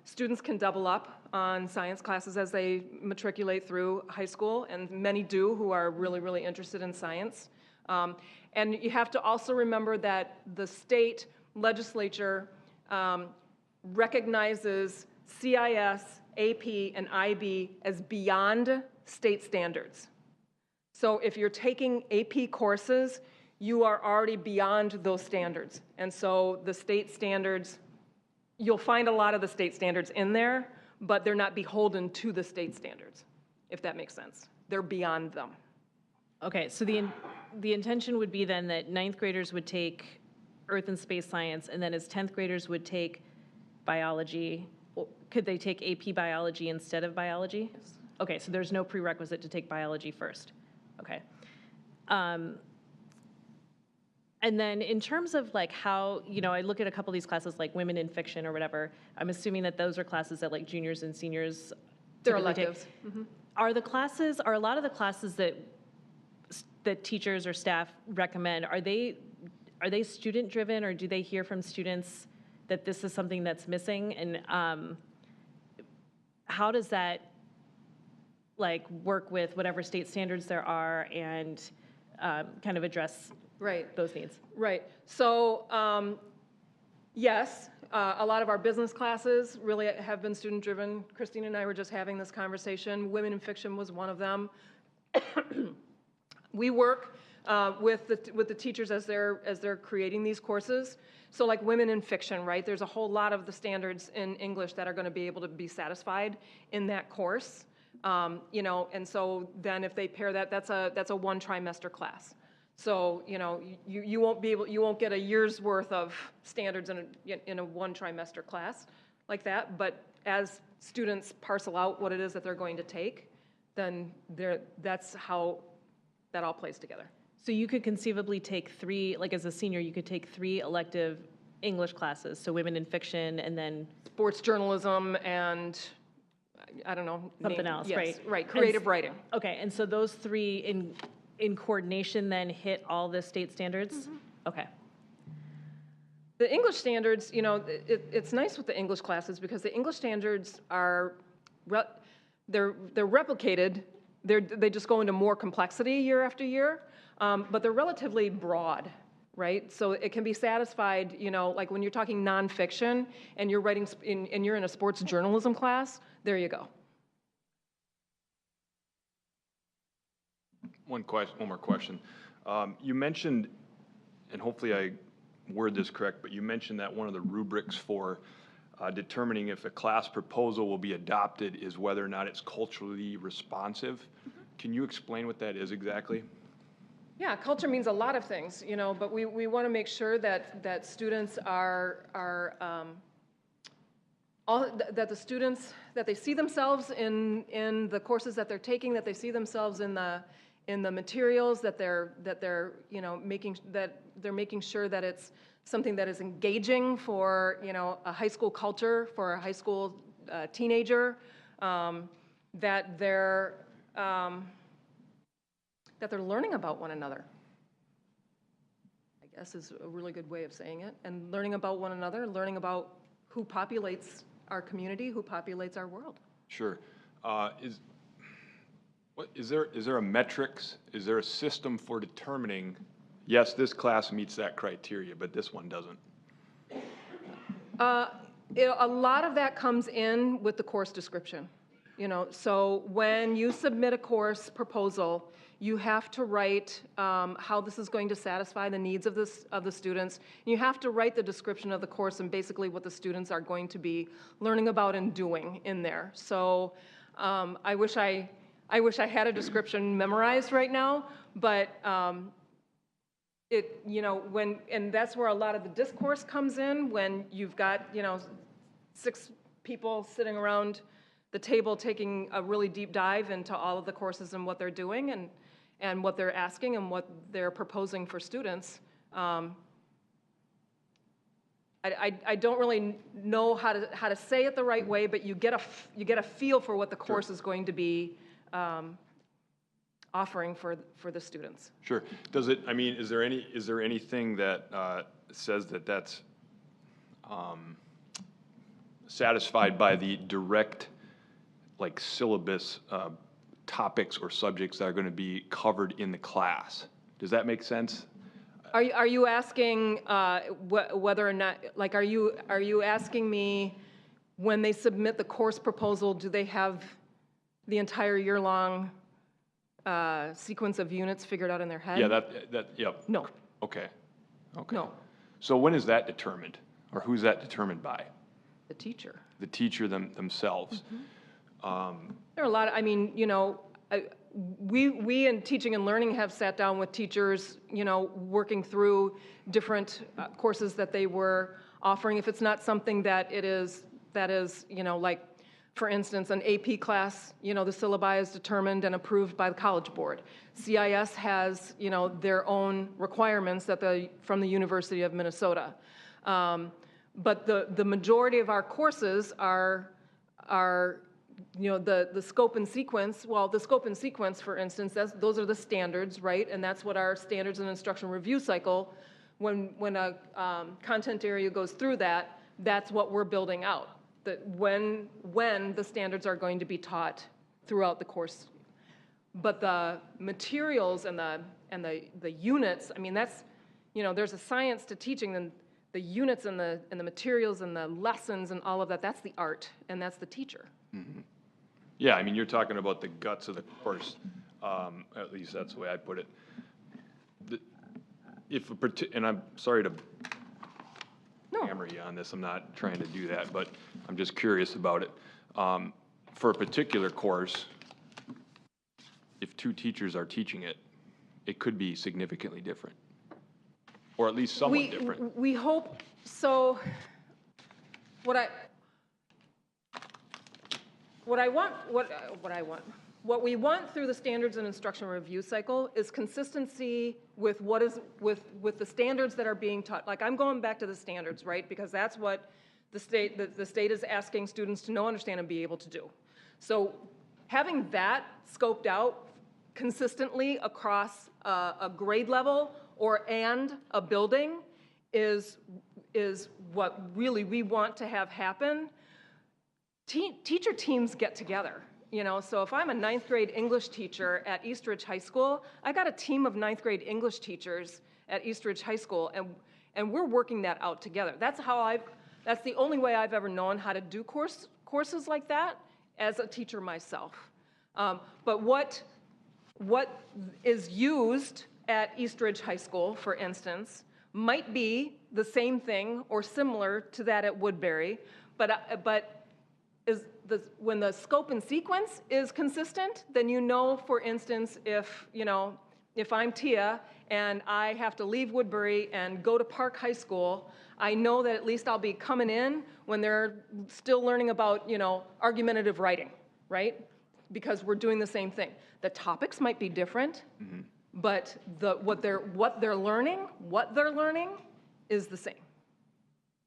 Students can double up on science classes as they matriculate through high school, and many do who are really, really interested in science. And you have to also remember that the state legislature recognizes CIS, AP, and IB as beyond state standards. So if you're taking AP courses, you are already beyond those standards. And so the state standards, you'll find a lot of the state standards in there, but they're not beholden to the state standards, if that makes sense. They're beyond them. Okay, so the intention would be then that ninth graders would take earth and space science, and then as 10th graders would take biology. Could they take AP biology instead of biology? Yes. Okay, so there's no prerequisite to take biology first. Okay. And then in terms of like how, I look at a couple of these classes like women in fiction or whatever, I'm assuming that those are classes that like juniors and seniors They're typically take. electives. Mm-hmm. Are a lot of the classes that teachers or staff recommend, are they student driven, or do they hear from students that this is something that's missing? And how does that like work with whatever state standards there are and kind of address those needs? Right. So, yes, a lot of our business classes really have been student-driven. Christine and I were just having this conversation. Women in Fiction was one of them. We work with the teachers as they're creating these courses. So like Women in Fiction, right? There's a whole lot of the standards in English that are going to be able to be satisfied in that course. And so then if they pair that, that's a one trimester class. So, you won't get a year's worth of standards in a one trimester class like that. But as students parcel out what it is that they're going to take, then that's how that all plays together. So you could conceivably take three, like as a senior, you could take 3 elective English classes, so women in fiction and then sports journalism and I don't know. Something else, yes, right? Right, creative writing. Okay, and so those 3 in coordination then hit all the state standards? Mm-hmm. Okay. The English standards, it's nice with the English classes because the English standards are, they're replicated. They just go into more complexity year after year, but they're relatively broad, right? So it can be satisfied, like when you're talking nonfiction and you're writing, and you're in a sports journalism class, there you go. One more question. You mentioned, and hopefully I word this correct, but you mentioned that one of the rubrics for determining if a class proposal will be adopted is whether or not it's culturally responsive. Mm-hmm. Can you explain what that is exactly? Yeah, culture means a lot of things, but we want to make sure that students that the students, that they see themselves in the courses that they're taking, that they see themselves in the materials, that they're making sure that it's something that is engaging for a high school culture, for a high school teenager, that they're learning about one another, I guess is a really good way of saying it. And learning about one another, learning about who populates our community, who populates our world. Sure. Is there a metrics? Is there a system for determining, yes, this class meets that criteria, but this one doesn't? A lot of that comes in with the course description. So when you submit a course proposal, you have to write how this is going to satisfy the needs of the students. You have to write the description of the course and basically what the students are going to be learning about and doing in there. So I wish I had a description memorized right now, but and that's where a lot of the discourse comes in, when you've got 6 people sitting around the table taking a really deep dive into all of the courses and what they're doing and what they're asking and what they're proposing for students. I don't really know how to say it the right way, but you get a feel for what the course is going to be offering for the students. Sure. Is there anything that says that that's satisfied by the direct, like, syllabus topics or subjects that are going to be covered in the class? Does that make sense? Are you asking whether or not, like, are you asking me when they submit the course proposal, do they have the entire year-long sequence of units figured out in their head? Yeah, yep. No. Okay. No. So when is that determined, or who's that determined by? The teacher. the teacher themselves. There are a lot, I mean, you know, we in teaching and learning have sat down with teachers, you know, working through different courses that they were offering. If it's not something that is, you know, like, for instance, an AP class, you know, the syllabi is determined and approved by the College Board. CIS has, you know, their own requirements from the University of Minnesota. But the majority of our courses are you know, the scope and sequence. Well, the scope and sequence, for instance, those are the standards, right? And that's what our standards and instruction review cycle, when a content area goes through that, that's what we're building out. That when the standards are going to be taught throughout the course. But the materials and the units, I mean, that's, you know, there's a science to teaching, and the units and the materials and the lessons and all of that, that's the art, and that's the teacher. Yeah, I mean, you're talking about the guts of the course, at least that's the way I put it. And I'm sorry to hammer you on this, I'm not trying to do that, but I'm just curious about it. For a particular course, if two teachers are teaching it, it could be significantly different, or at least somewhat different. We hope, so what we want through the standards and instruction review cycle is consistency with with the standards that are being taught. Like, I'm going back to the standards, right? Because that's what the state is asking students to know, understand, and be able to do. So having that scoped out consistently across a grade level and a building is what really we want to have happen. Teacher teams get together, you know, so if I'm a 9th grade English teacher at Eastridge High School, I got a team of 9th grade English teachers at Eastridge High School, and we're working that out together. That's the only way I've ever known how to do courses like that as a teacher myself. But what is used at Eastridge High School, for instance, might be the same thing or similar to that at Woodbury, but when the scope and sequence is consistent, then you know, for instance, if I'm Tia and I have to leave Woodbury and go to Park High School, I know that at least I'll be coming in when they're still learning about, you know, argumentative writing, right? Because we're doing the same thing. The topics might be different, but what they're learning is the same.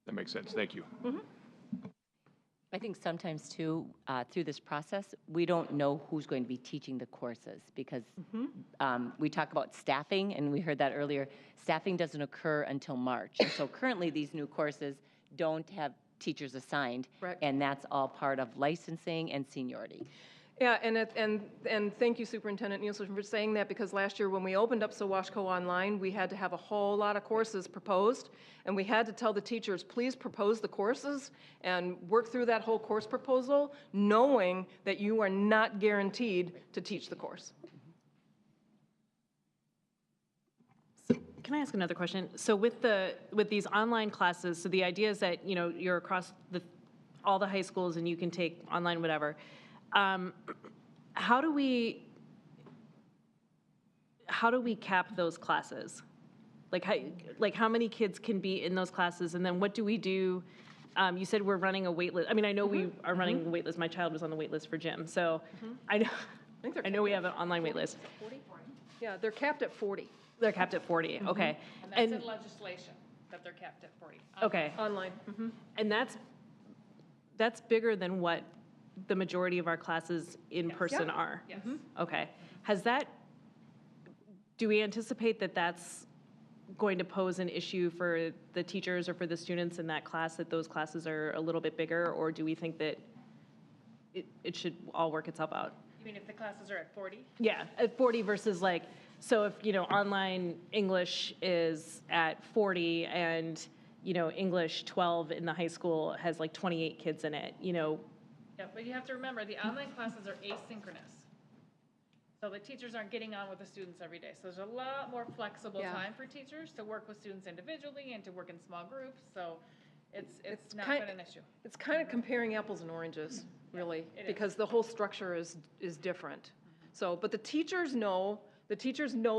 That makes sense, thank you. I think sometimes too, through this process, we don't know who's going to be teaching the courses because we talk about staffing, and we heard that earlier. Staffing doesn't occur until March. And so currently these new courses don't have teachers assigned, and that's all part of licensing and seniority. Yeah, and thank you, Superintendent Nielsen, for saying that, because last year when we opened up SoWashCo Online, we had to have a whole lot of courses proposed, and we had to tell the teachers, please propose the courses and work through that whole course proposal, knowing that you are not guaranteed to teach the course. Can I ask another question? So with these online classes, so the idea is that, you know, you're across all the high schools and you can take online whatever. How do we cap those classes? Like how many kids can be in those classes, and then what do we do? You said we're running a wait list. I mean, I know we are running a wait list. My child was on the wait list for gym, so I know we have an online wait list. 40? Yeah, they're capped at 40. They're capped at 40. Okay. And that's in legislation that they're capped at 40. Okay. Online. And that's bigger than what the majority of our classes in person are. Yes. Okay. Do we anticipate that that's going to pose an issue for the teachers or for the students in that class, that those classes are a little bit bigger, or do we think that it should all work itself out? You mean if the classes are at 40? Yeah, at 40 versus like, so if, you know, online English is at 40 and, you know, English 12 in the high school has like 28 kids in it, you know. Yeah, but you have to remember, the online classes are asynchronous. So the teachers aren't getting on with the students every day. So there's a lot more flexible time for teachers to work with students individually and to work in small groups. So It's not kind- been an issue. It's kind of comparing apples and oranges, really, because the whole structure is different. So, but the teachers know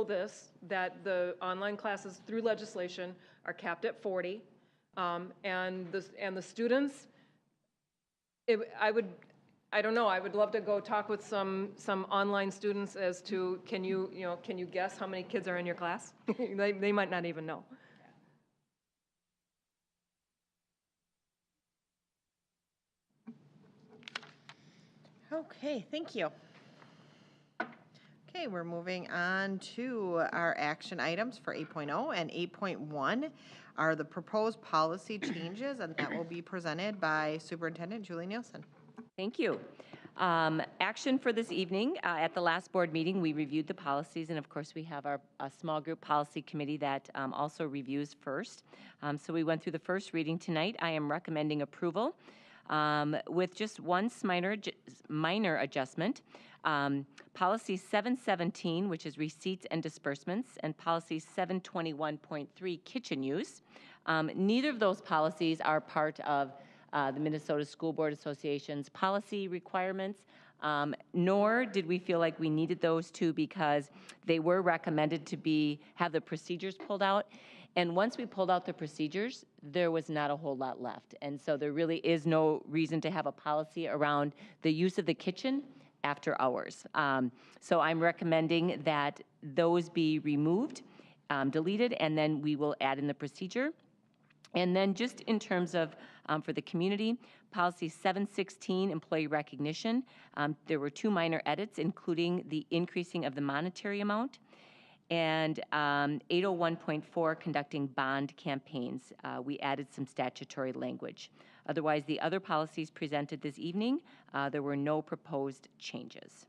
this, that the online classes through legislation are capped at 40. And the students, I don't know, I would love to go talk with some online students as to, can you guess how many kids are in your class? They might not even know. Okay, thank you. Okay, we're moving on to our action items for 8.0, and 8.1 are the proposed policy changes, and that will be presented by Superintendent Julie Nielsen. Thank you. Action for this evening. At the last board meeting, we reviewed the policies, and of course, we have our small group policy committee that also reviews first. So we went through the first reading tonight. I am recommending approval with just one minor adjustment. Policy 717, which is receipts and disbursements, and policy 721.3, kitchen use. Neither of those policies are part of the Minnesota School Board Association's policy requirements, nor did we feel like we needed those two because they were recommended to have the procedures pulled out. And once we pulled out the procedures, there was not a whole lot left. And so there really is no reason to have a policy around the use of the kitchen after hours. So I'm recommending that those be removed, deleted, and then we will add in the procedure. And then just in terms of, for the community, policy 716, employee recognition, there were two minor edits, including the increasing of the monetary amount, and 801.4, conducting bond campaigns. We added some statutory language. Otherwise, the other policies presented this evening, there were no proposed changes.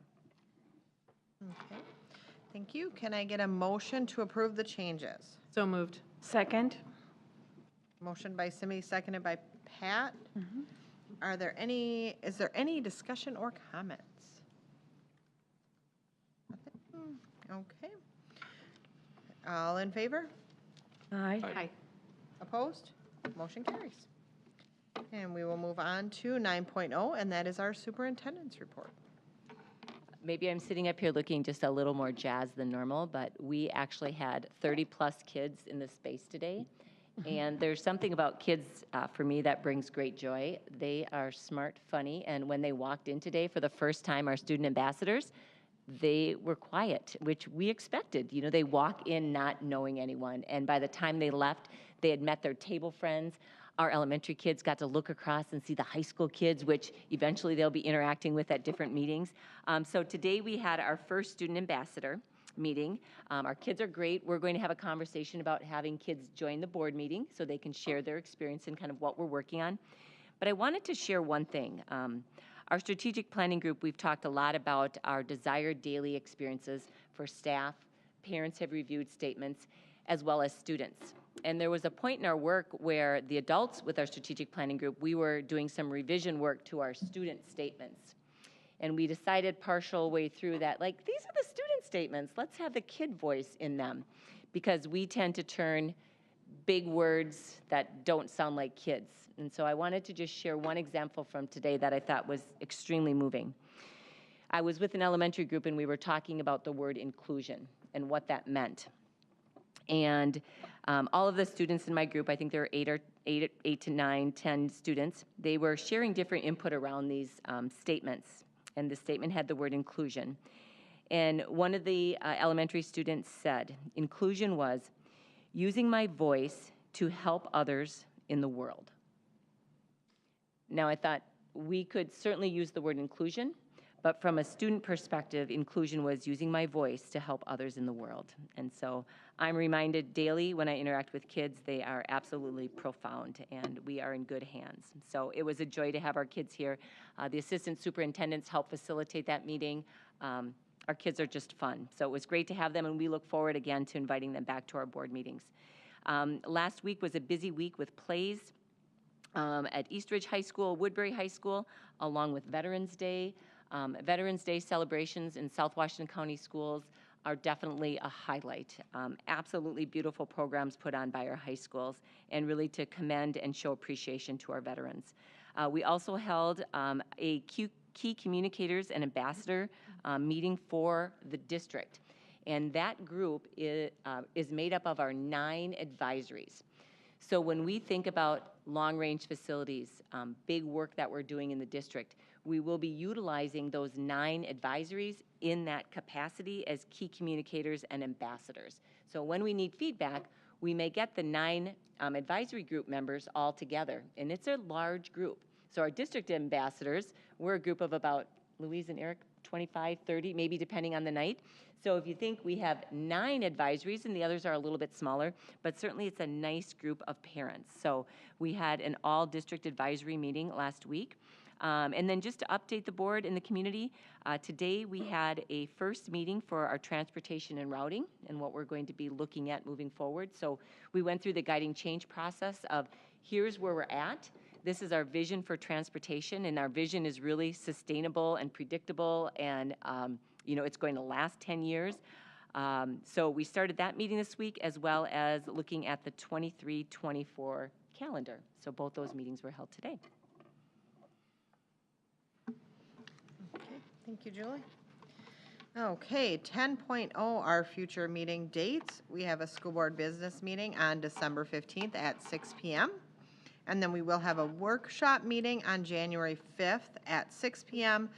Okay, thank you. Can I get a motion to approve the changes? So moved. Second? Motion by Simi, seconded by Pat. Is there any discussion or comments? Nothing? Okay. All in favor? Aye. Opposed? Motion carries. And we will move on to 9.0, and that is our superintendent's report. Maybe I'm sitting up here looking just a little more jazzed than normal, but we actually had 30-plus kids in this space today. And there's something about kids, for me, that brings great joy. They are smart, funny, and when they walked in today for the first time, our student ambassadors, they were quiet, which we expected. You know, they walk in not knowing anyone, and by the time they left, they had met their table friends. Our elementary kids got to look across and see the high school kids, which eventually they'll be interacting with at different meetings. So today we had our first student ambassador meeting. Our kids are great. We're going to have a conversation about having kids join the board meeting so they can share their experience and kind of what we're working on. But I wanted to share one thing. Our strategic planning group, we've talked a lot about our desired daily experiences for staff. Parents have reviewed statements, as well as students. And there was a point in our work where the adults with our strategic planning group, we were doing some revision work to our student statements. And we decided partial way through that, like, these are the student statements. Let's have the kid voice in them, because we tend to turn big words that don't sound like kids. And so I wanted to just share one example from today that I thought was extremely moving. I was with an elementary group, and we were talking about the word inclusion and what that meant. And all of the students in my group, I think there were 8 to 9, 10 students, they were sharing different input around these statements. And the statement had the word inclusion. And one of the elementary students said, inclusion was using my voice to help others in the world. Now, I thought we could certainly use the word inclusion, but from a student perspective, inclusion was using my voice to help others in the world. And so I'm reminded daily when I interact with kids, they are absolutely profound, and we are in good hands. So it was a joy to have our kids here. The assistant superintendents helped facilitate that meeting. Our kids are just fun. So it was great to have them, and we look forward again to inviting them back to our board meetings. Last week was a busy week with plays at Eastridge High School, Woodbury High School, along with Veterans Day. Veterans Day celebrations in South Washington County schools are definitely a highlight. Absolutely beautiful programs put on by our high schools, and really to commend and show appreciation to our veterans. We also held a key communicators and ambassador meeting for the district. And that group is made up of our 9 advisories. So when we think about long-range facilities, big work that we're doing in the district, we will be utilizing those 9 advisories in that capacity as key communicators and ambassadors. So when we need feedback, we may get the 9 advisory group members all together, and it's a large group. So our district ambassadors, we're a group of about, Louise and Eric, 25, 30, maybe depending on the night. So if you think we have 9 advisories and the others are a little bit smaller, but certainly it's a nice group of parents. So we had an all-district advisory meeting last week. And then just to update the board and the community, today we had a first meeting for our transportation and routing and what we're going to be looking at moving forward. So we went through the guiding change process of here's where we're at. This is our vision for transportation, and our vision is really sustainable and predictable, and it's going to last 10 years. So we started that meeting this week, as well as looking at the 23-24 calendar. So both those meetings were held today. Thank you, Julie. Okay, 10.0, our future meeting dates. We have a school board business meeting on December 15th at 6 p.m. And then we will have a workshop meeting on January 5th at 6 p.m.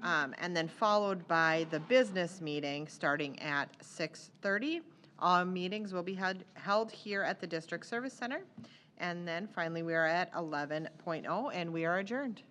And then followed by the business meeting starting at 6:30. All meetings will be held here at the District Service Center. And then finally, we are at 11.0, and we are adjourned.